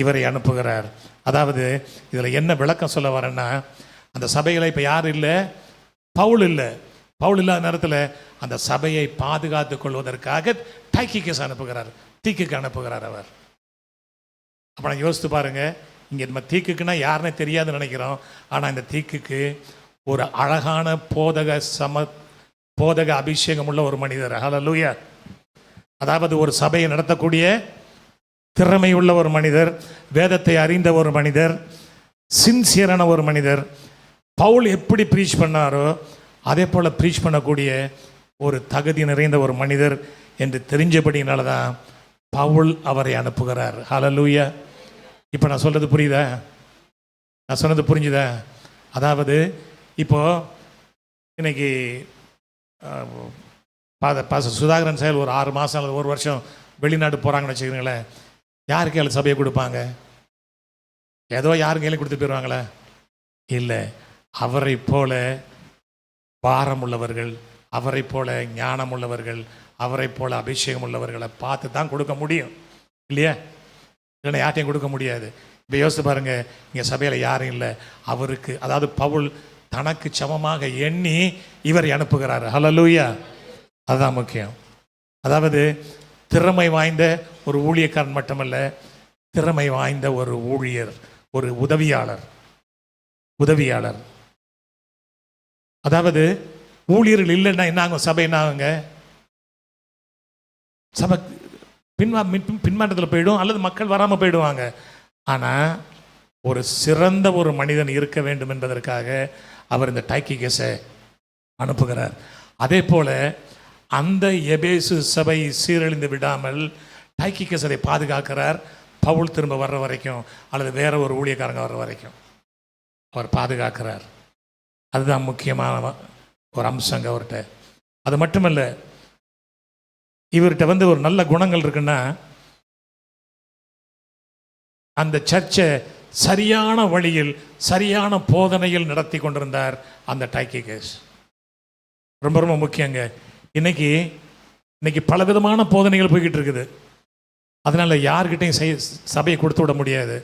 இவரை அனுப்புகிறார். அதாவது இதில் என்ன விளக்கம் சொல்ல வரேன்னா, அந்த சபைகளை இப்போ யார் இல்லை? பவுல் இல்லை. பவுல் இல்லாத நேரத்தில் அந்த சபையை பாதுகாத்து கொள்வதற்காக டைக்கிக்கஸ் அனுப்புகிறார், தீக்குக்கு அனுப்புகிறார் அவர். அப்போ நான் யோசித்து பாருங்க, இங்கே நம்ம தீக்குக்குன்னா யாருன்னே தெரியாதுன்னு நினைக்கிறோம். ஆனால் இந்த தீக்குக்கு ஒரு அழகான போதக அபிஷேகம் உள்ள ஒரு மனிதர். ஹல்லேலூயா. அதாவது ஒரு சபையை நடத்தக்கூடிய திறமை உள்ள ஒரு மனிதர், வேதத்தை அறிந்த ஒரு மனிதர், சின்சியரான ஒரு மனிதர். பவுல் எப்படி ப்ரீச் பண்ணாரோ அதே போல் ப்ரீச் பண்ணக்கூடிய ஒரு தகுதி நிறைந்த ஒரு மனிதர் என்று தெரிஞ்சபடினால தான் பவுல் அவரை அனுப்புகிறார். ஹல்லேலூயா. இப்போ நான் சொல்கிறது புரியுதா? நான் சொன்னது புரிஞ்சுதா? அதாவது இப்போது இன்னைக்கு சுதாகரன் சார் ஒரு 6 மாதம் அல்லது 1 வருஷம் வெளிநாடு போகிறாங்கன்னு வச்சுக்கிறீங்களேன், யார் கையில் சபையை கொடுப்பாங்க? ஏதோ யார் கையிலையும் கொடுத்து போயிடுவாங்களே? இல்லை, அவரை போல பாரம் உள்ளவர்கள், அவரை போல ஞானம் உள்ளவர்கள், அவரை போல அபிஷேகம் உள்ளவர்களை பார்த்து தான் கொடுக்க முடியும், இல்லையா? இல்லைன்னா யார்ட்டையும் கொடுக்க முடியாது. இப்போ யோசித்து பாருங்க, இங்கே சபையில் யாரும் இல்லை. அவருக்கு, அதாவது பவுல் தனக்கு சமமாக எண்ணி இவரை அனுப்புகிறார். ஹல்லேலூயா. அதுதான் முக்கியம். அதாவது திறமை வாய்ந்த ஒரு ஊழியக்காரன் மட்டுமல்ல, திறமை வாய்ந்த ஒரு ஊழியர், ஒரு உதவியாளர். அதாவது ஊழியர்கள் இல்லைன்னா என்ன ஆகும்? சபை என்ன ஆகுங்க? சபை பின்மாற்றத்தில் போயிடும், அல்லது மக்கள் வராமல் போயிடுவாங்க. ஆனால் ஒரு சிறந்த ஒரு மனிதன் இருக்க வேண்டும் என்பதற்காக அவர் இந்த டைக்கிகஸை அனுப்புகிறார். அதே போல் அந்த எபேசு சபை சீரழிந்து விடாமல் டைக்கிகஸ் அதை பாதுகாக்கிறார். பவுல் திரும்ப வர்ற வரைக்கும், அல்லது வேற ஒரு ஊழியக்காரங்க வர்ற வரைக்கும் அவர் பாதுகாக்கிறார். அதுதான் முக்கியமான ஒரு அம்சங்க அவர்கிட்ட. அது மட்டுமல்ல, இவர்கிட்ட ஒரு நல்ல குணங்கள் இருக்குன்னா, அந்த சர்ச்சை சரியான வழியில் சரியான போதனையில் நடத்தி கொண்டிருந்தார் அந்த டைக்கிகஸ். ரொம்ப ரொம்ப முக்கியங்க. இன்னைக்கு பலவிதமான போதனைகள் போய்கிட்டு இருக்குது. அதனால் யார்கிட்டையும் சபையை கொடுத்து விட முடியாது.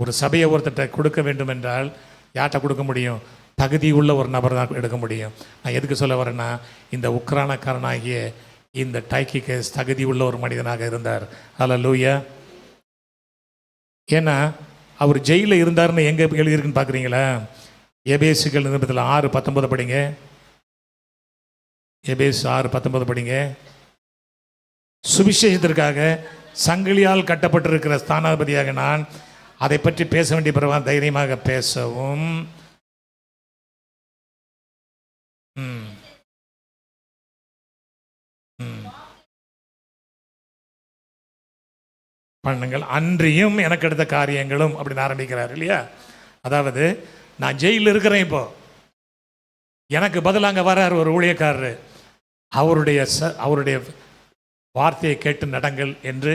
ஒரு சபையை ஒருத்தட்ட கொடுக்க வேண்டும் என்றால் யார்கிட்ட கொடுக்க முடியும்? தகுதி உள்ள ஒரு நபர் தான் எடுக்க முடியும். நான் எதுக்கு சொல்ல வரேன்னா, இந்த உக்ரானக்காரனாகிய இந்த டைக்கிகஸ் தகுதி உள்ள ஒரு மனிதனாக இருந்தார். ஹல்லேலூயா. ஏன்னா அவர் ஜெயிலில் இருந்தார்னு எங்கே எழுதியிருக்குன்னு பார்க்குறீங்களா? எபேசுகள் நிருபத்தில் 6:19 படிங்க. எபேசு 6:19 படிங்க. சுவிசேஷத்திற்காக சங்கிலியால் கட்டப்பட்டிருக்கிற ஸ்தானாதிபதியாக நான் அதை பற்றி பேச வேண்டிய பிறகு தைரியமாக பேசவும் பண்ணுங்கள், அன்றியும் எனக்கு எடுத்த காரியங்களும் அப்படின்னு ஆரம்பிக்கிறார் இல்லையா? அதாவது நான் ஜெயிலில் இருக்கிறேன், இப்போ எனக்கு பதிலாக அங்கே வரார் ஒரு ஊழியக்காரர். அவருடைய வார்த்தையை கேட்டு நடங்கள் என்று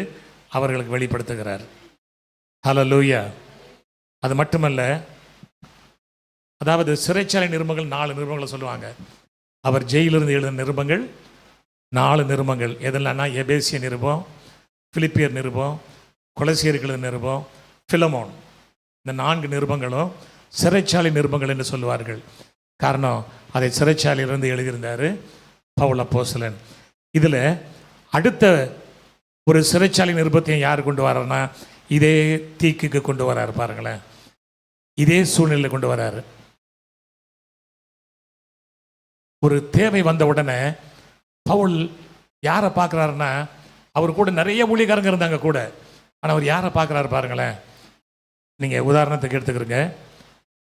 அவர்களுக்கு வெளிப்படுத்துகிறார். ஹல்லேலூயா. அது மட்டுமல்ல, அதாவது சிறைச்சாலை நிருபங்கள் 4 நிருபங்களை சொல்லுவாங்க. அவர் ஜெயிலிருந்து எழுதின நிருபங்கள் 4 நிருபங்கள். எதெல்லாம்னா எபேசிய நிருபம், பிலிப்பியர் நிருபம், கொலசியர்கள் நிருபம், பிலமோன். இந்த 4 நிருபங்களும் சிறைச்சாலை நிருபங்கள் என்று சொல்லுவார்கள். காரணம், அதை சிறைச்சாலையிலிருந்து எழுதியிருந்தார் பவுல் அப்போஸ்தலன். இதில் அடுத்த ஒரு சிறைச்சாலை நிருபத்தையும் யார் கொண்டு வர்றாருன்னா, இதே தீக்குக்கு கொண்டு வர்றாரு. பாருங்களேன், இதே சூழ்நிலையில் கொண்டு வர்றாரு. ஒரு தேவை வந்த உடனே பவுல் யாரை பார்க்குறாருன்னா, அவர் கூட நிறைய ஊழியக்காரங்க இருந்தாங்க கூட. ஆனால் அவர் யாரை பார்க்குறாரு பாருங்களேன். நீங்கள் உதாரணத்துக்கு எடுத்துக்கிறீங்க.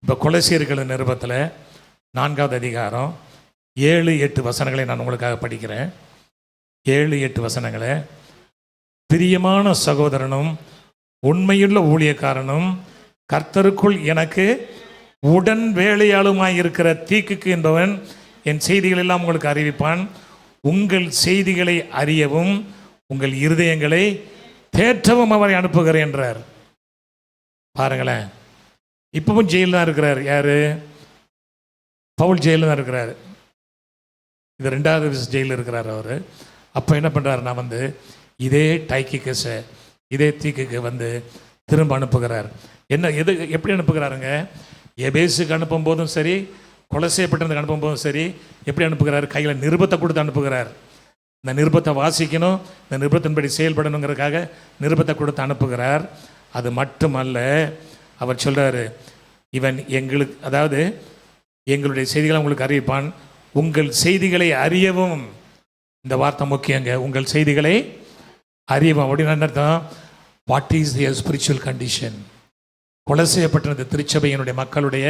இப்போ கொலோசியர்கள் நிருபத்தில் 4வது அதிகாரம் 7-8 வசனங்களை நான் உங்களுக்காக படிக்கிறேன். 7-8 வசனங்களை. பிரியமான சகோதரனும் உண்மையுள்ள ஊழியக்காரனும் கர்த்தருக்குள் எனக்கு உடன் வேலையாளுமாய் இருக்கிற தீக்குக்கு என்பவன் என் செய்திகள் எல்லாம் உங்களுக்கு அறிவிப்பான். உங்கள் செய்திகளை அறியவும் உங்கள் இருதயங்களை தேற்றவும் அவரை அனுப்புகிறேன் என்றார். பாருங்களேன், இப்பவும் ஜெயிலில் தான் இருக்கிறார். யாரு? பவுல் ஜெயிலில் தான் இருக்கிறார். இது 2வது விச ஜெயிலில் இருக்கிறார் அவர். அப்போ என்ன பண்ணுறாருன்னா வந்து இதே டைக்கிக்கஸை இதே தீக்குக்கு வந்து திரும்ப அனுப்புகிறார். எப்படி அனுப்புகிறாருங்க? எபேசுக்கு அனுப்பும் போதும் சரி, கொலசே பட்டணத்துக்கு அனுப்பும் போதும் சரி, எப்படி அனுப்புகிறார்? கையில் நிருபத்தை கொடுத்து அனுப்புகிறார். இந்த நிருபத்தை வாசிக்கணும், இந்த நிருபத்தின்படி செயல்படணுங்கிறதுக்காக நிருபத்தை கொடுத்து அனுப்புகிறார். அது மட்டுமல்ல, அவர் சொல்கிறாரு, இவன் எங்களுக்கு, அதாவது எங்களுடைய செய்திகளை உங்களுக்கு அறிவிப்பான், உங்கள் செய்திகளை அறியவும். இந்த வார்த்தை முக்கியங்க, உங்கள் செய்திகளை அறியவும். அப்படின்னு என்ன அர்த்தம்? What is their spiritual condition? கொலசேயப்பட்ட திருச்சபையினுடைய மக்களுடைய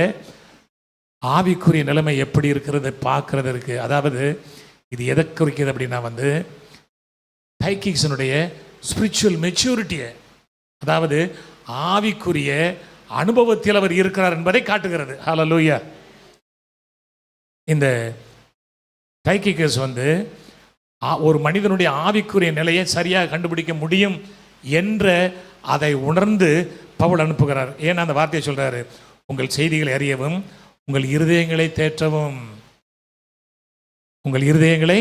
ஆவிக்குரிய நிலைமை எப்படி இருக்கிறது பார்க்கறதற்கு. அதாவது இது எதை குறிக்கிறது அப்படின்னா வந்து டைக்கிக்ஸனுடைய ஸ்பிரிச்சுவல் மெச்சூரிட்டியை, அதாவது ஆவிக்குரிய அனுபவத்தில் அவர் இருக்கிறார் என்பதை காட்டுகிறது. ஹல்லேலூயா. இந்த டைக்கிக்கஸ் வந்து ஒரு மனிதனுடைய ஆவிக்குரிய நிலையை சரியாக கண்டுபிடிக்க முடியும் என்ற அதை உணர்ந்து பவுல் அனுப்புகிறார். ஏன்னா அந்த வார்த்தையை சொல்றாரு, உங்கள் செய்திகளை அறியவும், உங்கள் இருதயங்களை தேற்றவும். உங்கள் இருதயங்களை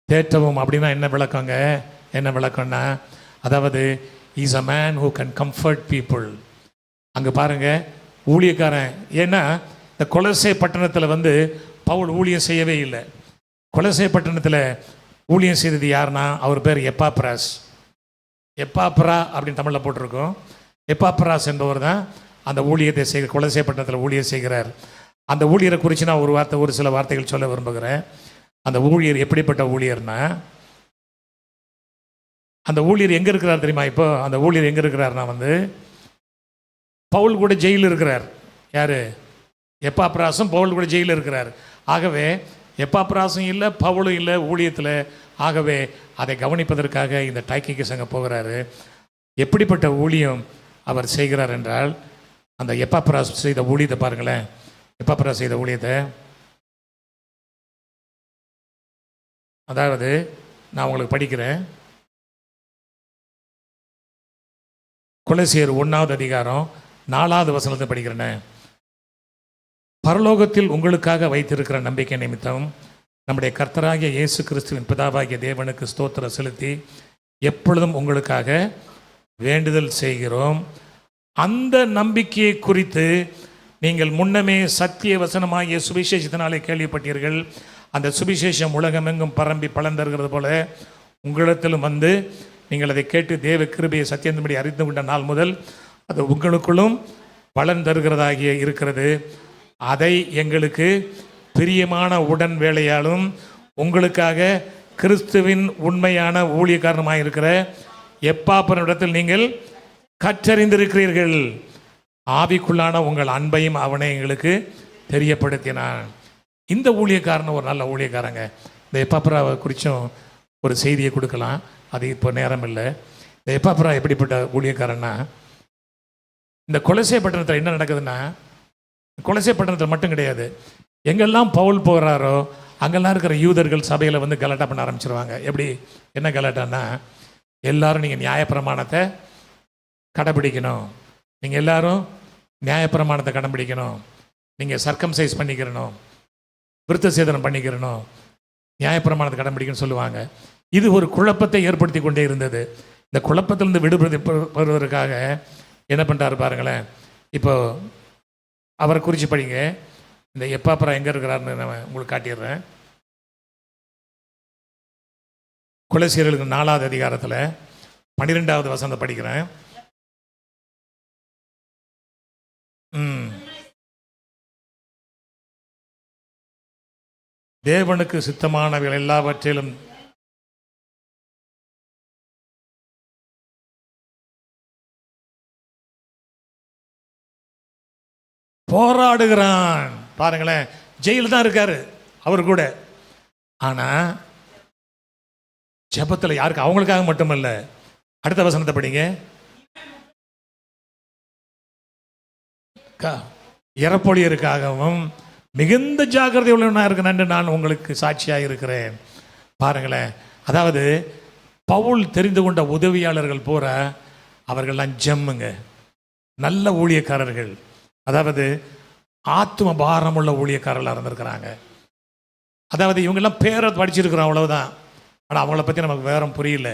தேற்றவும் அப்படின்னா என்ன விளக்கங்க? என்ன விளக்கம்னா, அதாவது is a man who can comfort people. அங்கே பாருங்க, ஊழியக்காரன். ஏன்னா இந்த கொலசே பட்டணத்தில் வந்து பவுல் ஊழியம் செய்யவே இல்லை. கொலசே பட்டணத்தில் ஊழியம் செய்தது யாருன்னா, அவர் பேர் எப்பாப்ராஸ். எப்பாப்ரா அப்படின்னு தமிழில் போட்டிருக்கோம். எப்பாப்ராஸ் என்பவர் தான் அந்த ஊழியத்தை கொலசே பட்டணத்தில் ஊழியம் செய்கிறார். அந்த ஊழியரை குறித்து நான் ஒரு சில வார்த்தைகள் சொல்ல விரும்புகிறேன். அந்த ஊழியர் எப்படிப்பட்ட ஊழியர்னா, அந்த ஊழியர் எங்கே இருக்கிறார் தெரியுமா? இப்போ அந்த ஊழியர் எங்கே இருக்கிறார்னா வந்து பவுல் கூட ஜெயிலில் இருக்கிறார். யார்? எப்பாப்ராசும் பவுல் கூட ஜெயிலில் இருக்கிறார். ஆகவே எப்பாப்ராசும் இல்லை, பவுலும் இல்லை ஊழியத்தில். ஆகவே அதை கவனிப்பதற்காக இந்த டைக்கிக்கஸ் அங்கே போகிறாரு. எப்படிப்பட்ட ஊழியம் அவர் செய்கிறார் என்றால், அந்த எப்பாப்ராஸ் செய்த ஊழியத்தை பாருங்களேன். எப்பாப்ராஸ் செய்த ஊழியத்தை, அதாவது நான் உங்களுக்கு படிக்கிறேன். கொலோசியர் 1வது அதிகாரம் 4வது வசனத்தை படிக்கிறேன். பரலோகத்தில் உங்களுக்காக வைத்திருக்கிற நம்பிக்கை நிமித்தம் நம்முடைய கர்த்தராகிய இயேசு கிறிஸ்துவின் பிதாவாகிய தேவனுக்கு ஸ்தோத்திரம் செலுத்தி எப்பொழுதும் உங்களுக்காக வேண்டுதல் செய்கிறோம். அந்த நம்பிக்கையை குறித்து நீங்கள் முன்னமே சத்திய வசனமாகிய சுவிசேஷத்தினாலே கேள்விப்பட்டீர்கள். அந்த சுவிசேஷம் உலகமெங்கும் பரம்பி பலந்தருகிறது போல உங்களிடத்திலும் வந்து நீங்கள் அதை கேட்டு தேவ கிருபையை சத்தியத்தின்படி அறிந்து கொண்ட நாள் முதல் அது உங்களுக்குள்ளும் பலன் தருகிறதாகிய இருக்கிறது. அதை எங்களுக்கு பிரியமான உடன் வேலையாலும் உங்களுக்காக கிறிஸ்துவின் உண்மையான ஊழியக்காரனமாக இருக்கிற எப்பாப்பனிடத்தில் நீங்கள் கற்றறிந்திருக்கிறீர்கள். ஆவிக்குள்ளான உங்கள் அன்பையும் அவனை எங்களுக்கு தெரியப்படுத்தினான். இந்த ஊழியக்காரன் ஒரு நல்ல ஊழியக்காரங்க. இந்த எப்பாப்பராவை குறித்தும் ஒரு செய்தியை கொடுக்கலாம், அது இப்போ நேரம் இல்லை. இந்த எப்பாப்பரா எப்படிப்பட்ட ஊழியக்காரன்னா, இந்த கொலசே பட்டணத்தில் என்ன நடக்குதுன்னா, கொலசே பட்டணத்தில் மட்டும் கிடையாது, எங்கெல்லாம் பவுல் போகிறாரோ அங்கெல்லாம் இருக்கிற யூதர்கள் சபையில் வந்து கலாட்டா பண்ண ஆரம்பிச்சிருவாங்க. எப்படி? என்ன கலாட்டான்னா, எல்லாரும் நீங்கள் நியாயப்பிரமாணத்தை கடைப்பிடிக்கணும், நீங்கள் எல்லாரும் நியாயப்பிரமாணத்தை கடைப்பிடிக்கணும், நீங்கள் சர்க்கம்சைஸ் பண்ணிக்கிறணும், விருத்த சேதனம் பண்ணிக்கிறணும், நியாயப்பிரமாணத்தை கடைப்பிடிக்கணும்னு சொல்லுவாங்க. இது ஒரு குழப்பத்தை ஏற்படுத்தி கொண்டே இருந்தது. இந்த குழப்பத்திலிருந்து விடுபடுவதற்காக என்ன பண்ணுறாரு பாருங்களேன். இப்போ அவரை குறித்து படிங்க. இந்த எப்பாப்பரா எங்கே இருக்கிறாருன்னு நான் உங்களுக்கு காட்டிடுறேன். கொலோசியர்களுக்கு 4வது அதிகாரத்தில் 12வது வசனத்தை படிக்கிறேன். தேவனுக்கு சித்தமானவர்கள் எல்லாவற்றிலும் போராடுகிறான். பாருங்களேன், ஜெயில தான் இருக்காரு அவர் கூட. ஆனா ஜெபத்தில் யாருக்கு? அவங்களுக்காக மட்டுமல்ல. அடுத்த வசனத்தை படிங்க. இறப்பொழியருக்காகவும் மிகுந்த ஜாக்கிரதை உள்ளவனாக இருக்கிறேன் என்று நான் உங்களுக்கு சாட்சியாக இருக்கிறேன். பாருங்களேன், அதாவது பவுல் தெரிந்து கொண்ட உதவியாளர்கள் போற அவர்கள்லாம் ஜெம்முங்க, நல்ல ஊழியக்காரர்கள், அதாவது ஆத்ம பாரமுள்ள ஊழியக்காரர்களாக இருந்திருக்கிறாங்க. அதாவது இவங்கெல்லாம் பேரை படிச்சிருக்கிறோம் அவ்வளவுதான். ஆனால் அவங்கள பற்றி நமக்கு வேற புரியல.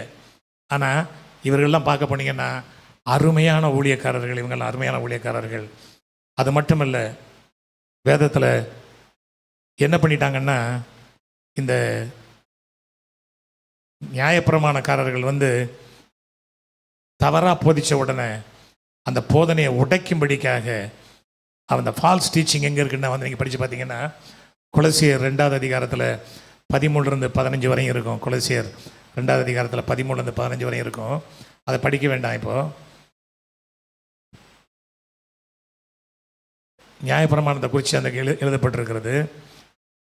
ஆனால் இவர்கள்லாம் பார்க்க போனீங்கன்னா அருமையான ஊழியக்காரர்கள். இவங்கெல்லாம் அருமையான ஊழியக்காரர்கள். அது மட்டுமல்ல, வேதத்தில் என்ன பண்ணிட்டாங்கன்னா, இந்த நியாயப்பிரமாணக்காரர்கள் தவறாக போதிச்ச உடனே அந்த போதனையை உடைக்கும்படிக்காக அந்த ஃபால்ஸ் டீச்சிங் எங்கே இருக்குன்னா நீங்கள் படித்து பார்த்தீங்கன்னா, கொலோசியர் 2வது அதிகாரத்தில் 13 - 15 வரையும் இருக்கும். கொலோசியர் 2வது அதிகாரத்தில் 13 - 15 வரையும் இருக்கும். அதை படிக்க வேண்டாம். இப்போது நியாயப்பிரமாணத்தை குறித்து அந்த எழுதப்பட்டிருக்கிறது.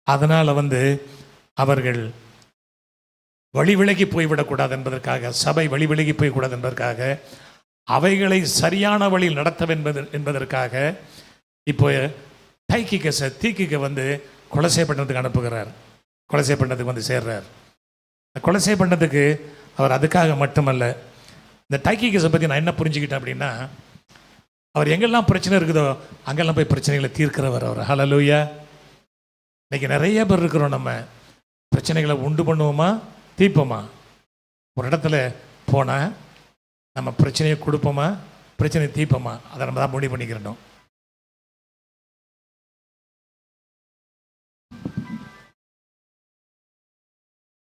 அதனால் அவர்கள் வழி விலகி போய்விடக்கூடாது என்பதற்காக, சபை வழி விலகி போய்க்கூடாது என்பதற்காக, அவைகளை சரியான வழியில் நடத்த என்பதற்காக இப்போ தீக்கிக்க கொலை பண்ணதுக்கு அனுப்புகிறார். கொலை பண்ணதுக்கு சேர்றார். கொலை பண்ணதுக்கு அவர் அதுக்காக மட்டுமல்ல. இந்த டைக்கிகஸை பற்றி நான் என்ன புரிஞ்சுக்கிட்டேன் அப்படின்னா, அவர் எங்கெல்லாம் பிரச்சனை இருக்குதோ அங்கெல்லாம் போய் பிரச்சனைகளை தீர்க்கிறவர் அவர். ஹல்லேலூயா. இன்னைக்கு நிறைய பேர் இருக்கிறோம். நம்ம பிரச்சனைகளை உண்டு பண்ணுவோமா, தீர்ப்போமா? ஒரு இடத்துல போனால் நம்ம பிரச்சனையை கொடுப்போமா, பிரச்சனையை தீர்ப்போமா? அதை நம்ம தான் முடிவு பண்ணிக்கிறோம்.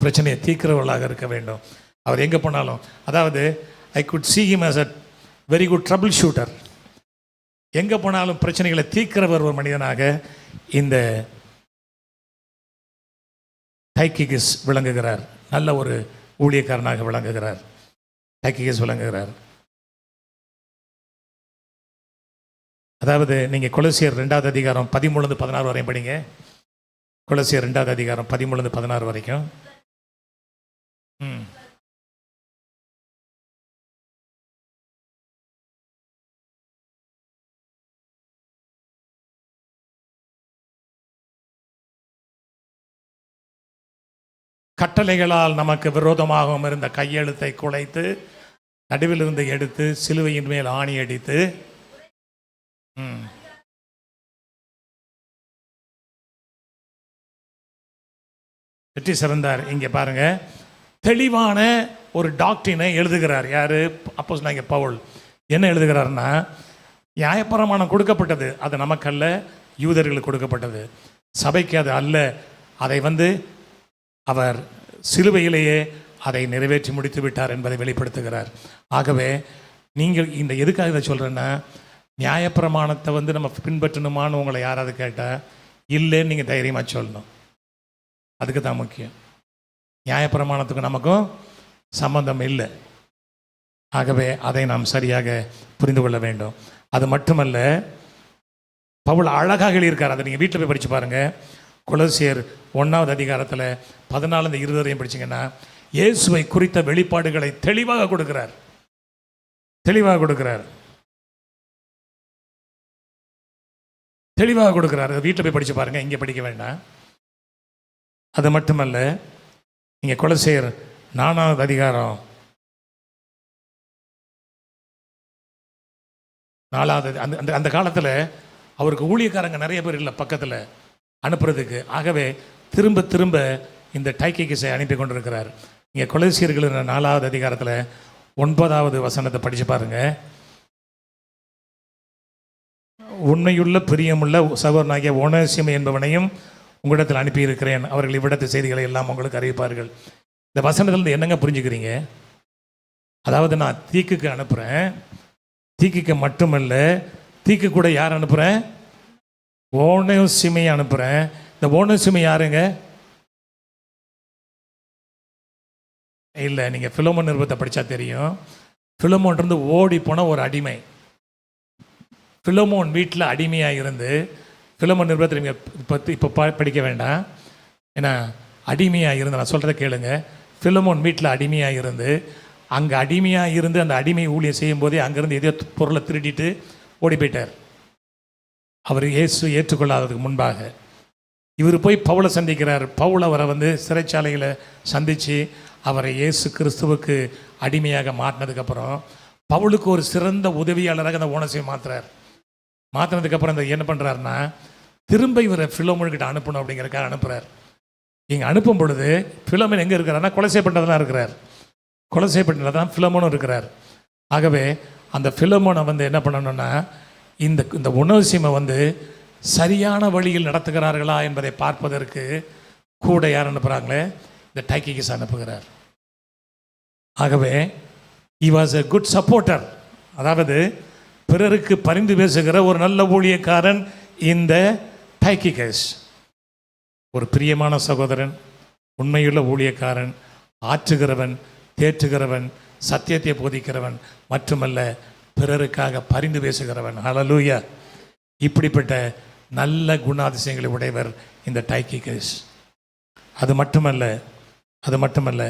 பிரச்சனையை தீர்க்கிறவர்களாக இருக்க வேண்டும். அவர் எங்கே போனாலும், அதாவது I could see him as a very good trouble shooter. எங்கே போனாலும் பிரச்சனைகளை தீர்க்கிறவர் ஒரு மனிதனாக இந்த டைக்கிகஸ் விளங்குகிறார். நல்ல ஒரு ஊழியக்காரனாக விளங்குகிறார். டைக்கிகஸ் விளங்குகிறார். அதாவது நீங்கள் கொலோசியர் 2வது அதிகாரம் 13 - 16 வரையும் படிங்க. கொலோசியர் 2வது அதிகாரம் 13 - 16 வரைக்கும். கட்டளைகளால் நமக்கு விரோதமாகவும் இருந்த கையெழுத்தை குலைத்து நடுவிலிருந்து எடுத்து சிலுவையின் மேல் ஆணி அடித்து வெற்றி சிறந்தார். இங்கே பாருங்க, தெளிவான ஒரு டாக்டரினை எழுதுகிறார். யாரு? அப்போஸ்தலனாகிய பவுல். என்ன எழுதுகிறார்னா, நியாயப்பிரமாணம் கொடுக்கப்பட்டது, அது நமக்கல்ல, யூதர்களுக்கு கொடுக்கப்பட்டது. சபைக்கு அது அல்ல. அதை அவர் சிலுவையிலேயே அதை நிறைவேற்றி முடித்து விட்டார் என்பதை வெளிப்படுத்துகிறார். ஆகவே நீங்கள் இந்த எதுக்காக இதை சொல்கிறேன்னா, நியாயப்பிரமாணத்தை நம்ம பின்பற்றணுமான்னு உங்களை யாராவது கேட்டால் இல்லைன்னு நீங்கள் தைரியமாக சொல்லணும். அதுக்கு தான் முக்கியம். நியாயப்பிரமாணத்துக்கு நமக்கும் சம்பந்தம் இல்லை. ஆகவே அதை நாம் சரியாக புரிந்து கொள்ள வேண்டும். அது மட்டுமல்ல, பவுல் அழகாக எழுதியிருக்கார். அதை நீங்கள் வீட்டில் போய் படித்து பாருங்கள். கொலோசியர் 1வது அதிகாரத்தில் 14 - 20 வரையும் படிச்சிங்கன்னா, இயேசுவை குறித்த வெளிப்பாடுகளை தெளிவாக கொடுக்கிறார். தெளிவாக கொடுக்கிறார். தெளிவாக கொடுக்கிறார். வீட்டில் போய் படித்து பாருங்கள், இங்கே படிக்க வேண்டாம். அது மட்டுமல்ல, இங்கே கொலோசியர் 4வது அதிகாரம் 4வது அந்த காலத்தில் அவருக்கு ஊழியக்காரங்க நிறைய பேர் இல்லை பக்கத்தில் அனுப்புறதுக்கு. ஆகவே திரும்ப திரும்ப இந்த டைக்கிகஸை அனுப்பி கொண்டிருக்கிறார். இங்கே கொலோசியர்கள் 4வது அதிகாரத்தில் 9வது வசனத்தை படித்து பாருங்க. உண்மையுள்ள பிரியமுள்ள சகோதரனாகிய ஓனேசிம் என்பவனையும் உங்களிடத்தில் அனுப்பியிருக்கிறேன். அவர்கள் இவ்விடத்து செய்திகளை எல்லாம் உங்களுக்கு அறிவிப்பார்கள். இந்த வசனத்திலிருந்து என்னங்க புரிஞ்சுக்கிறீங்க? அதாவது நான் தீக்குக்கு அனுப்புகிறேன். தீக்குக்கு மட்டுமல்ல, தீக்கு கூட யார் அனுப்புகிறேன்? ஓனேசிமை அனுப்புகிறேன். இந்த ஓனேசிமை யாருங்க? இல்லை, நீங்கள் பிலோமோன் நிருபத்தை படித்தா தெரியும். பிலோமோன்றது ஓடி போன ஒரு அடிமை. பிலோமோன் வீட்டில் அடிமையாக இருந்து, பிலோமோன் நிருபத்தை நீங்கள் இப்போ படிக்க வேண்டாம். ஏன்னா அடிமையாக இருந்து, நான் சொல்கிறத கேளுங்க. பிலோமோன் வீட்டில் அடிமையாக இருந்து, அங்கே அடிமையாக இருந்து அந்த அடிமை ஊழியம் செய்யும் போதே அங்கேருந்து எதையோ பொருளை திருடிட்டு ஓடி போயிட்டார். அவர் இயேசு ஏற்றுக்கொள்ளாததுக்கு முன்பாக இவர் போய் பவுலை சந்திக்கிறார். பவுல் அவரை சிறைச்சாலையில் சந்தித்து அவரை இயேசு கிறிஸ்துவுக்கு அடிமையாக மாற்றினதுக்கப்புறம் பவுலுக்கு ஒரு சிறந்த உதவியாளராக அந்த ஓனேசிமை மாற்றுறார். மாற்றினதுக்கப்புறம் இந்த என்ன பண்ணுறாருன்னா, திரும்ப இவரை பிலோமோன்கிட்ட அனுப்பணும் அப்படிங்கிறக்காக அனுப்புகிறார். இங்கே அனுப்பும் பொழுது பிலோமன் எங்கே இருக்கிறாருன்னா கொலை செய்யப்பட்டதான் இருக்கிறார். கொலை செய்யப்பட்டதான் பிலோமனும் இருக்கிறார். ஆகவே அந்த பிலோமனை வந்து என்ன பண்ணணும்னா இந்த உணவசியமை வந்து சரியான வழியில் நடத்துகிறார்களா என்பதை பார்ப்பதற்கு கூட யார் அனுப்புகிறாங்களே, இந்த டைக்கிகஸ் அனுப்புகிறார். ஆகவே he was a good supporter, அதாவது பிறருக்கு பரிந்து பேசுகிற ஒரு நல்ல ஊழியக்காரன் இந்த டைக்கிகஸ். ஒரு பிரியமான சகோதரன், உண்மையுள்ள ஊழியக்காரன், ஆற்றுகிறவன், தேற்றுகிறவன், சத்தியத்தை போதிக்கிறவன், மட்டுமல்ல பிறருக்காக பரிந்து பேசுகிறவன். ஹல்லேலூயா! இப்படிப்பட்ட நல்ல குணாதிசயங்களை உடையவர் இந்த டைக்கிகஸ். அது மட்டுமல்ல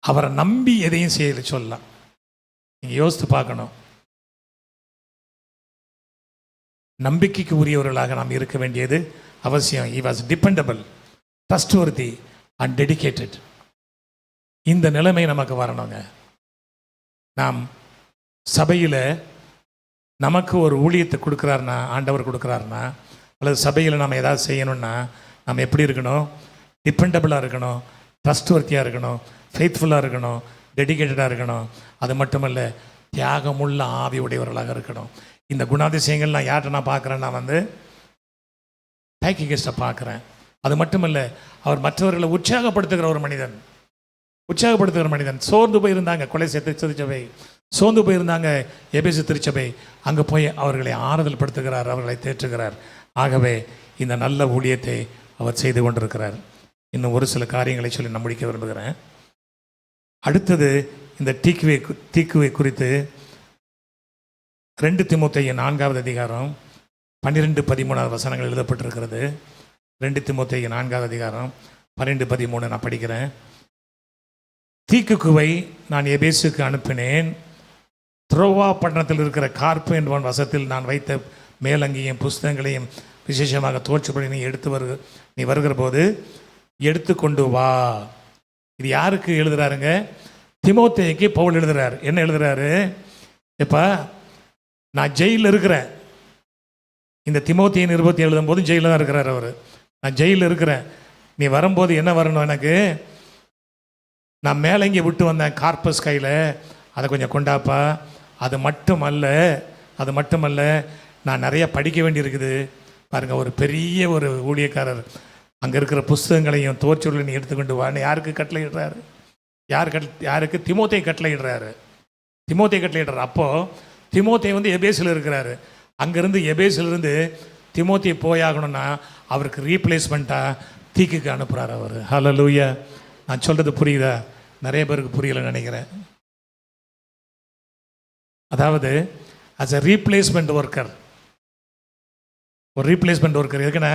அவரை நம்பி எதையும் செய்ய சொல்லலாம். நீங்கள் யோசித்து பார்க்கணும். நம்பிக்கைக்கு உரியவர்களாக நாம் இருக்க வேண்டியது அவசியம். he was dependable, trustworthy and dedicated. இந்த நிலைமை நமக்கு வரணுங்க. நாம் சபையில் நமக்கு ஒரு ஊழியத்தை கொடுக்குறாருன்னா, ஆண்டவர் கொடுக்குறாருன்னா, அல்லது சபையில் நாம் ஏதாவது செய்யணும்னா நம்ம எப்படி இருக்கணும்? டிபெண்டபிளாக இருக்கணும், ட்ரஸ்ட்வர்த்தியாக இருக்கணும், ஃபெய்த்ஃபுல்லாக இருக்கணும், டெடிகேட்டடாக இருக்கணும். அது மட்டுமல்ல, தியாகமுள்ள ஆவி உடையவர்களாக இருக்கணும். இந்த குணாதிசயங்கள் நான் யார்கிட்ட நான் பார்க்குறேன்னா வந்து டைக்கிகஸ்ட்டை பார்க்குறேன். அது மட்டுமல்ல, அவர் மற்றவர்களை உற்சாகப்படுத்துகிற ஒரு மனிதன். சோர்ந்து போயிருந்தாங்க கொலை திருச்சபை, சோர்ந்து போயிருந்தாங்க எபேசு திருச்சபை. அங்கே போய் அவர்களை ஆறுதல் படுத்துகிறார், அவர்களை தேற்றுகிறார். ஆகவே இந்த நல்ல ஊழியத்தை அவர் செய்து கொண்டிருக்கிறார். இன்னும் ஒரு சில காரியங்களை சொல்லி நான் முடிக்க விரும்புகிறேன். அடுத்தது இந்த தீக்குவை குறித்து 2 தீமோத்தேயு 4வது அதிகாரம் 12-13 வசனங்கள் எழுதப்பட்டிருக்கிறது. 2 தீமோத்தேயு 4வது அதிகாரம் 12-13 நான் படிக்கிறேன். தீக்குவை நான் எபேசுக்கு அனுப்பினேன். த்ரோவா பட்டணத்தில் இருக்கிற கார்ப்பு என்பவன் வசத்தில் நான் வைத்த மேலங்கியும் புஸ்தகங்களையும் விசேஷமாக தோற்றுப்படி நீ வருகிற போது எடுத்து கொண்டு வா. இது யாருக்கு எழுதுறாருங்க? தீமோத்தேயுக்கு பவுல் எழுதுறாரு. என்ன எழுதுறாரு? இப்போ நான் ஜெயிலில் இருக்கிறேன். இந்த தீமோத்தேயு நிருபத்தை எழுதும் போது ஜெயிலில் தான் இருக்கிறார் அவர். நான் ஜெயிலில் இருக்கிறேன், நீ வரும்போது என்ன வரணும் எனக்கு? நான் மேலே இங்கே விட்டு வந்தேன் கார்பஸ் கையில், அதை கொஞ்சம் கொண்டாப்பா. அது மட்டுமல்ல நான் நிறைய படிக்க வேண்டியிருக்குது. பாருங்கள், ஒரு பெரிய ஒரு ஊழியக்காரர் அங்கே இருக்கிற புஸ்தகங்களையும் தோற்றொருளையும் நீ எடுத்துக்கொண்டு வான்னு யாருக்கு கட்டளையிடுறாரு? யாருக்கு? தீமோத்தேயு கட்டளையிடுறாரு. அப்போது தீமோத்தேயு வந்து எபேசில் இருக்கிறாரு. அங்கேருந்து எபேசிலிருந்து தீமோத்தேயு போயாகணும்னா அவருக்கு ரீப்ளேஸ்மெண்ட்டாக தீக்குக்கு அனுப்புகிறார் அவர். ஹல்லேலூயா! நான் சொல்கிறது புரியுதா? நிறைய பேருக்கு புரியலைன்னு நினைக்கிறேன். அதாவது ஆஸ் எ ரீப்ளேஸ்மெண்ட் ஒர்க்கர், இருக்குன்னா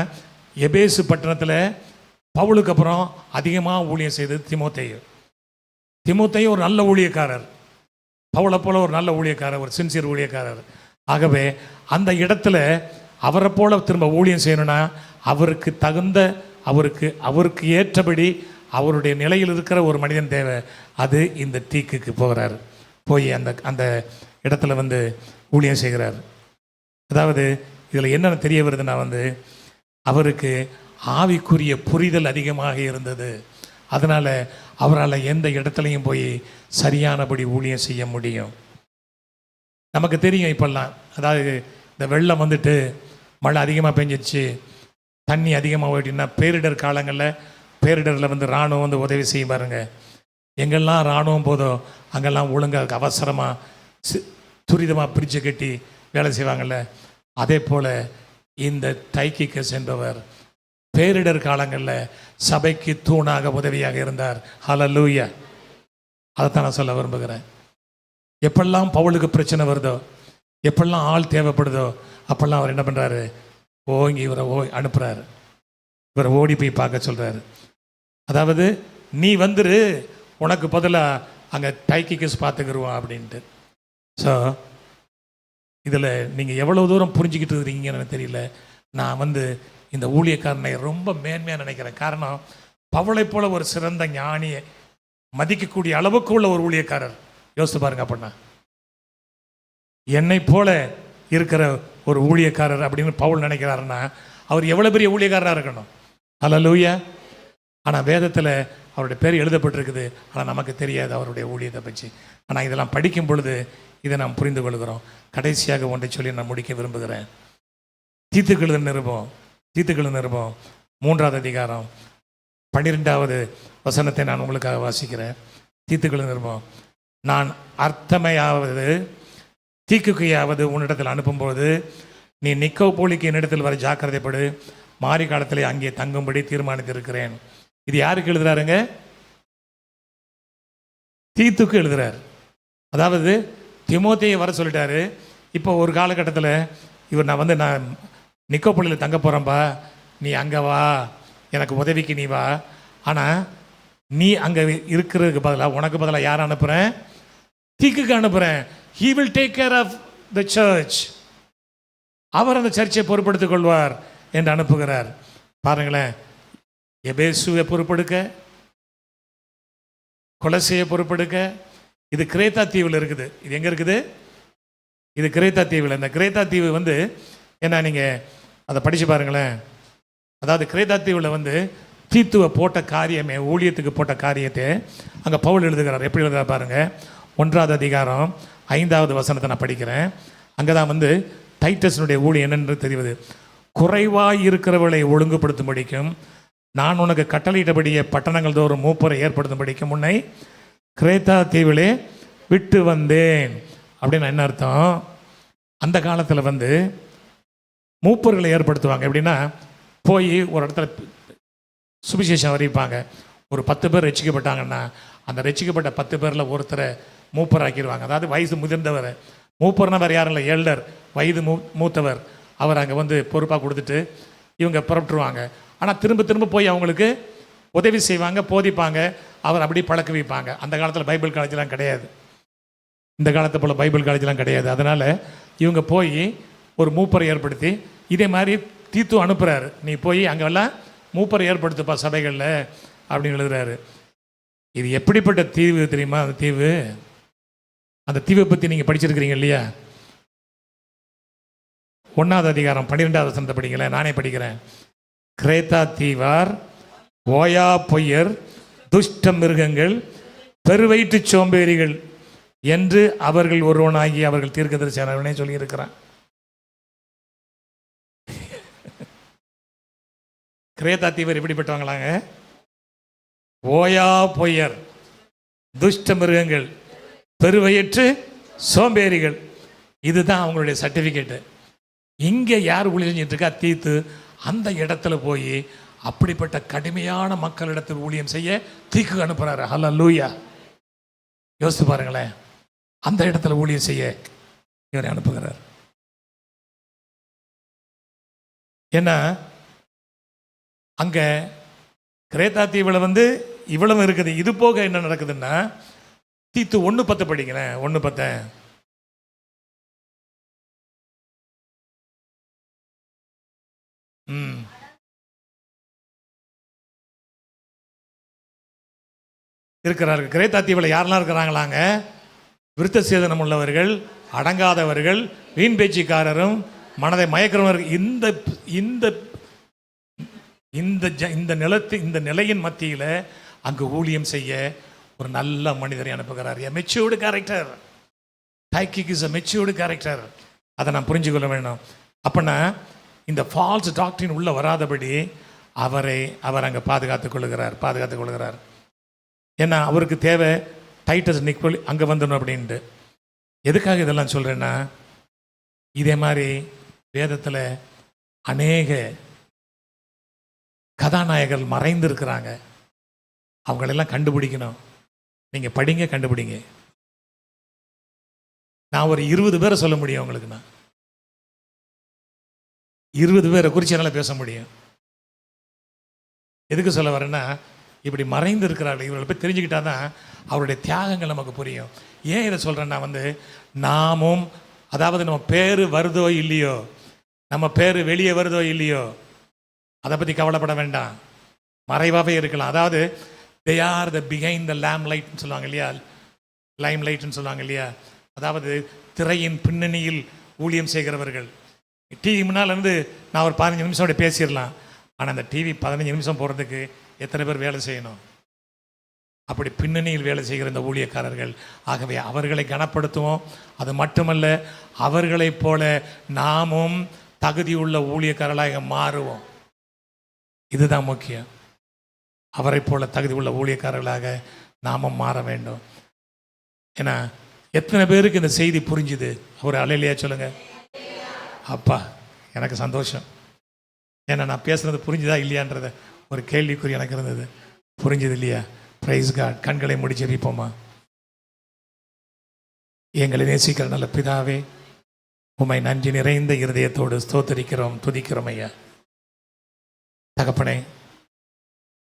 எபேசு பட்டணத்தில் பவுலுக்கு அப்புறம் அதிகமாக ஊழியம் செய்தது தீமோத்தேயு ஒரு நல்ல ஊழியக்காரர். பவுலை போல ஒரு நல்ல ஊழியக்காரர், ஒரு சின்சியர் ஊழியக்காரர். ஆகவே அந்த இடத்துல அவரை போல திரும்ப ஊழியம் செய்யணும்னா அவருக்கு தகுந்த, அவருக்கு ஏற்றபடி அவருடைய நிலையில் இருக்கிற ஒரு மனிதன் தேவை. அது இந்த தீக்குக்கு போகிறார். போய் அந்த இடத்துல வந்து ஊழியம் செய்கிறார். அதாவது இதில் என்னென்ன தெரிய வருதுன்னா வந்து அவருக்கு ஆவிக்குரிய புரிதல் அதிகமாக இருந்தது. அதனால் அவரால் எந்த இடத்துலையும் போய் சரியானபடி ஊழியம் செய்ய முடியும். நமக்கு தெரியும் இப்போல்லாம், அதாவது இந்த வெள்ளம் வந்துட்டு மழை அதிகமாக பெஞ்சிச்சு, தண்ணி அதிகமாக போயிட்டுன்னா பேரிடரில் வந்து இராணுவம் வந்து உதவி செய்யும் பாருங்க. எங்கெல்லாம் இராணுவம் போதோ அங்கெல்லாம் ஒழுங்காக அவசரமாக துரிதமாக பிரித்து கட்டி வேலை செய்வாங்கள்ல. அதே போல் இந்த டைக்கிகஸ் என்பவர் பேரிடர் காலங்களில் சபைக்கு தூணாக உதவியாக இருந்தார். ஹல்லேலூயா! அதைத்தான் நான் சொல்ல விரும்புகிறேன். எப்பெல்லாம் பவுலுக்கு பிரச்சனை வருதோ, எப்பெல்லாம் ஆள் தேவைப்படுதோ, அப்பெல்லாம் அவர் என்ன பண்ணுறாரு? இவரை அனுப்புகிறாரு. இவரை ஓடி போய் பார்க்க சொல்கிறாரு. அதாவது நீ வந்துரு, உனக்கு பதிலாக அங்கே டைக்கிகஸ் பார்த்துக்கிடுவோம் அப்படின்ட்டு. ஸோ இதில் நீங்கள் எவ்வளோ தூரம் புரிஞ்சுக்கிட்டு இருக்கிறீங்கன்னு எனக்கு தெரியல. நான் வந்து இந்த ஊழியக்காரனை ரொம்ப மேன்மையாக நினைக்கிறேன். காரணம், பவுலை போல ஒரு சிறந்த ஞானியை மதிக்கக்கூடிய அளவுக்கு உள்ள ஒரு ஊழியக்காரர். யோசித்து பாருங்க. அப்படின்னா என்னை போல இருக்கிற ஒரு ஊழியக்காரர் அப்படின்னு பவுல் நினைக்கிறாருன்னா அவர் எவ்வளோ பெரிய ஊழியக்காரராக இருக்கணும். ஹல்லேலூயா. ஆனால் வேதத்தில் அவருடைய பேர் எழுதப்பட்டிருக்குது, ஆனால் நமக்கு தெரியாது அவருடைய ஊழியத்தை பற்றி. ஆனால் இதெல்லாம் படிக்கும் பொழுது இதை நாம் புரிந்து கொள்கிறோம். கடைசியாக ஒன்றை சொல்லி நான் முடிக்க விரும்புகிறேன். தீத்துக்கெழுதின நிருபம் 3வது அதிகாரம் 12வது வசனத்தை நான் உங்களுக்காக வாசிக்கிறேன். தீத்துக்கெழுதின நிருபம், நான் அர்த்தமையாவது தீக்குக்கையாவது உன்னிடத்தில் அனுப்பும்போது நீ நிக்கோபோலிக்கு என்னிடத்தில் வர ஜாக்கிரதைப்படு, மாறி காலத்திலே அங்கே தங்கும்படி தீர்மானித்திருக்கிறேன். இது யாருக்கு எழுதுறாருங்க? தீத்துக்கு எழுதுறார். அதாவது திமோத்தேயை வர சொல்லிட்டாரு. இப்போ ஒரு காலகட்டத்தில் இவர் நான் நிக்கோபோலியில் தங்க போகிறேன்பா, நீ அங்கே வா, எனக்கு உதவிக்கு நீ வா. ஆனால் நீ அங்கே இருக்கிறதுக்கு பதிலாக உனக்கு பதிலாக யாரை அனுப்புகிறேன்? தீக்குக்கு அனுப்புகிறேன். He will take care of the church. அவர் அந்த சர்ச்சை பொறுப்படுத்திக் கொள்வார் என்று அனுப்புகிறார். பாருங்களேன், எபேசுவை பொறுப்பெடுக்க, கொலசையை பொறுப்பெடுக்க. இது கிரேத்தா தீவில் இருக்குது. இது எங்கே இருக்குது? இது கிரேத்தா தீவில். இந்த கிரேத்தா தீவு என்ன, நீங்கள் அதை படித்து பாருங்களேன். அதாவது கிரேத்தா தீவில் தீத்துவை போட்ட காரியமே, ஊழியத்துக்கு போட்ட காரியத்தை அங்கே பவுல் எழுதுகிறார். எப்படி எழுதுகிறார் பாருங்கள். 1வது அதிகாரம் 5வது வசனத்தை நான் படிக்கிறேன். அங்கே தான் டைட்டஸினுடைய ஊழியம் என்னென்று தெரிவது. குறைவாய் இருக்கிறவர்களை ஒழுங்குபடுத்தும்படிக்கும் நான் உனக்கு கட்டளையிட்டபடியே பட்டணங்கள் தோறும் மூப்பரை ஏற்படுத்தும்படிக்கும் உன்னை கிரேத்தா தீவிலே விட்டு வந்தேன். அப்படின்னு என்ன அர்த்தம்? அந்த காலத்தில் மூப்பர்களை ஏற்படுத்துவாங்க. எப்படின்னா, போய் ஒரு இடத்துல சுவிசேஷம் அறிவிப்பாங்க. ஒரு 10 பேர் ரட்சிக்கப்பட்டாங்கன்னா அந்த ரட்சிக்கப்பட்ட 10 பேரில் ஒருத்தரை மூப்பர் ஆக்கிடுவாங்க. அதாவது வயசு முதிர்ந்தவர். மூப்பர்னா வேறு யாரும் இல்லை, எல்டர், வயது மூத்தவர். அவர் அங்கே பொறுப்பாக கொடுத்துட்டு இவங்க புறப்பட்டுருவாங்க. ஆனால் திரும்ப திரும்ப போய் அவங்களுக்கு உதவி செய்வாங்க, போதிப்பாங்க, அவர் அப்படி பழக்க வைப்பாங்க. அந்த காலத்தில் பைபிள் காலேஜெலாம் கிடையாது, இந்த காலத்தை போல் பைபிள் காலேஜெலாம் கிடையாது. அதனால் இவங்க போய் ஒரு மூப்பரை ஏற்படுத்தி இதே மாதிரி தீத்து அனுப்புகிறாரு. நீ போய் அங்கெல்லாம் மூப்பரை ஏற்படுத்துப்பா சபைகளில் அப்படின்னு எழுதுறாரு. இது எப்படிப்பட்ட தீவு தெரியுமா? அந்த தீவை பற்றி நீங்கள் படிச்சிருக்கிறீங்க இல்லையா? 1வது அதிகாரம் 12வது வசனத்தை படிங்களேன். நானே படிக்கிறேன். கிரேத்தா தீவார், ஓயா பொய்யர், துஷ்ட மிருகங்கள், பெருவயிற்று சோம்பேறிகள் என்று அவர்கள் ஒருவனாகி அவர்கள் தீர்க்கதரிசியானவனே சொல்லியிருக்கிறான். கிரேத்தா தீவர் எப்படிப்பட்டவங்களாங்க? ஓயா பொய்யர், துஷ்ட மிருகங்கள், பெருவயிற்று சோம்பேறிகள். இதுதான் அவங்களுடைய சர்டிஃபிகேட்டு. இங்கே யார் ஊழியம் செஞ்சுட்டு இருக்கா? தீத்து அந்த இடத்துல போய் அப்படிப்பட்ட கடுமையான மக்களிடத்தில் ஊழியம் செய்ய தீக்கு அனுப்புகிறாரு. ஹல்லேலூயா. யோசித்து பாருங்களேன், அந்த இடத்துல ஊழியம் செய்ய இவரை அனுப்புகிறார். ஏன்னா அங்கே கிரேத்தா தீவில் இவ்வளவு இருக்குது. இது போக என்ன நடக்குதுன்னா, தீத்து 1:10 படிக்கிறேன். 1:10 இருக்கிறார்கள். கிரேத்தா தீவில் யாரெல்லாம் இருக்கிறாங்களாங்க? விருத்த சேதனம் உள்ளவர்கள், அடங்காதவர்கள், வீண் பேச்சுக்காரரும், மனதை மயக்கிறவர்கள். இந்த நிலையின் மத்தியில் அங்கு ஊழியம் செய்ய ஒரு நல்ல மனிதரை அனுப்புகிறார். Matured character. Tychicus is a matured character. அதை நான் புரிஞ்சுக்கொள்ள வேண்டும். அப்போனா இந்த ஃபால்ஸ் டாக்டரின் உள்ள வராதபடி அவர் அங்கே பாதுகாத்துக் கொள்கிறார். ஏன்னா அவருக்கு தேவை டைட்டஸ் நிக்கோல் அங்கே வந்துடணும் அப்படின்ட்டு. எதுக்காக இதெல்லாம் சொல்கிறேன்னா, இதே மாதிரி வேதத்தில் அநேக கதாநாயகர்கள் மறைந்து இருக்கிறாங்க. அவங்களெல்லாம் கண்டுபிடிக்கணும். நீங்கள் படிங்க, கண்டுபிடிங்க. நான் ஒரு 20 பேரை சொல்ல முடியும் உங்களுக்கு. நான் 20 பேரை குறித்து என்னால் பேச முடியும். எதுக்கு சொல்ல வரேன்னா, இப்படி மறைந்து இருக்கிறார்கள். இவர்களை போய் தெரிஞ்சுக்கிட்டா தான் அவருடைய தியாகங்கள் நமக்கு புரியும். ஏன் இதை சொல்கிறேன்னா, நாமும், அதாவது நம்ம பேர் வருதோ இல்லையோ, நம்ம பேர் வெளியே வருதோ இல்லையோ, அதை பற்றி கவலைப்பட வேண்டாம். மறைவாகவே இருக்கலாம். அதாவது they are the behind the lamp lightன்னு சொல்லுவாங்க இல்லையா? லைம் லைட்னு சொல்லுவாங்க இல்லையா? அதாவது திரையின் பின்னணியில் ஊழியம் செய்கிறவர்கள். டிவி முன்னால் நான் ஒரு 15 நிமிஷம் பேசிடலாம். ஆனால் அந்த டிவி 15 நிமிஷம் போகிறதுக்கு எத்தனை பேர் வேலை செய்யணும்? அப்படி பின்னணியில் வேலை செய்கிற இந்த ஊழியக்காரர்கள். ஆகவே அவர்களை கனப்படுத்துவோம். அது மட்டுமல்ல, அவர்களைப் போல நாமும் தகுதியுள்ள ஊழியக்காரர்களாக மாறுவோம். இதுதான் முக்கியம். அவரை போல தகுதி உள்ள ஊழியக்காரர்களாக நாமும் மாற வேண்டும். ஏன்னா எத்தனை பேருக்கு இந்த செய்தி புரிஞ்சுது? ஒரு அல்லேலூயா சொல்லுங்க. அப்பா, எனக்கு சந்தோஷம். ஏன்னா நான் பேசுனது புரிஞ்சுதா இல்லையான்றத ஒரு கேள்விக்குறி எனக்கு இருந்தது. புரிஞ்சது இல்லையா? Praise God. கண்களை மூடி ஜெபிப்போமா? எங்களை நேசிக்கிற நல்ல பிதாவே, உம்மை நன்றி நிறைந்த இருதயத்தோடு ஸ்தோத்தரிக்கிறோம், துதிக்கிறோம் ஐயா. தகப்பனே,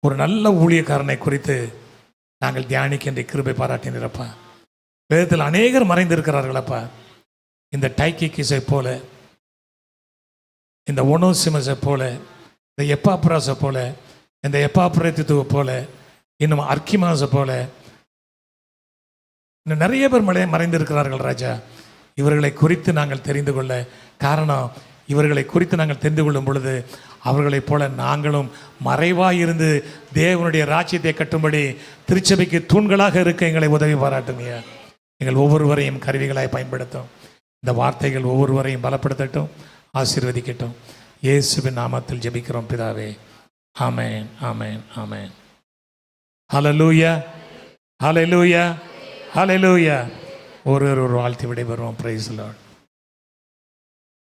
ஒரு நல்ல ஊழியக்காரனை குறித்து நாங்கள் தியானிக்கின்ற கிருபை பாராட்டினப்பா. வேதத்தில் அநேகர் மறைந்திருக்கிறார்களப்பா. இந்த டைக்கிஸை போல, இந்த ஒனோசிமஸை போல, இந்த எப்பாப்ராஸை போல, இந்த எப்பாப்ரேத்துவை போல, இன்னும் அர்க்கிமாஸை போல இன்னும் நிறைய பேர் மறைந்திருக்கிறார்கள் ராஜா. இவர்களை குறித்து நாங்கள் தெரிந்து கொள்ள காரணம், இவர்களை குறித்து நாங்கள் தெரிந்து கொள்ளும் பொழுது அவர்களைப் போல நாங்களும் மறைவாயிருந்து தேவனுடைய ராஜ்யத்தை கட்டும்படி திருச்சபைக்கு தூண்களாக இருக்க எங்களை உதவி பாராட்டுங்க. எங்கள் ஒவ்வொருவரையும் கருவிகளாய் பயன்படுத்தும். இந்த வார்த்தைகள் ஒவ்வொருவரையும் பலப்படுத்தட்டும், ஆசீர்வதிக்கட்டும். இயேசுவின் நாமத்தில் ஜெபிக்கிறோம் பிதாவே. ஆமென், ஆமென், ஆமென். ஹல்லேலூயா, ஹல்லேலூயா, ஹல்லேலூயா. ஒரு வாழ்த்து விடைபெறுவோம். Praise the Lord.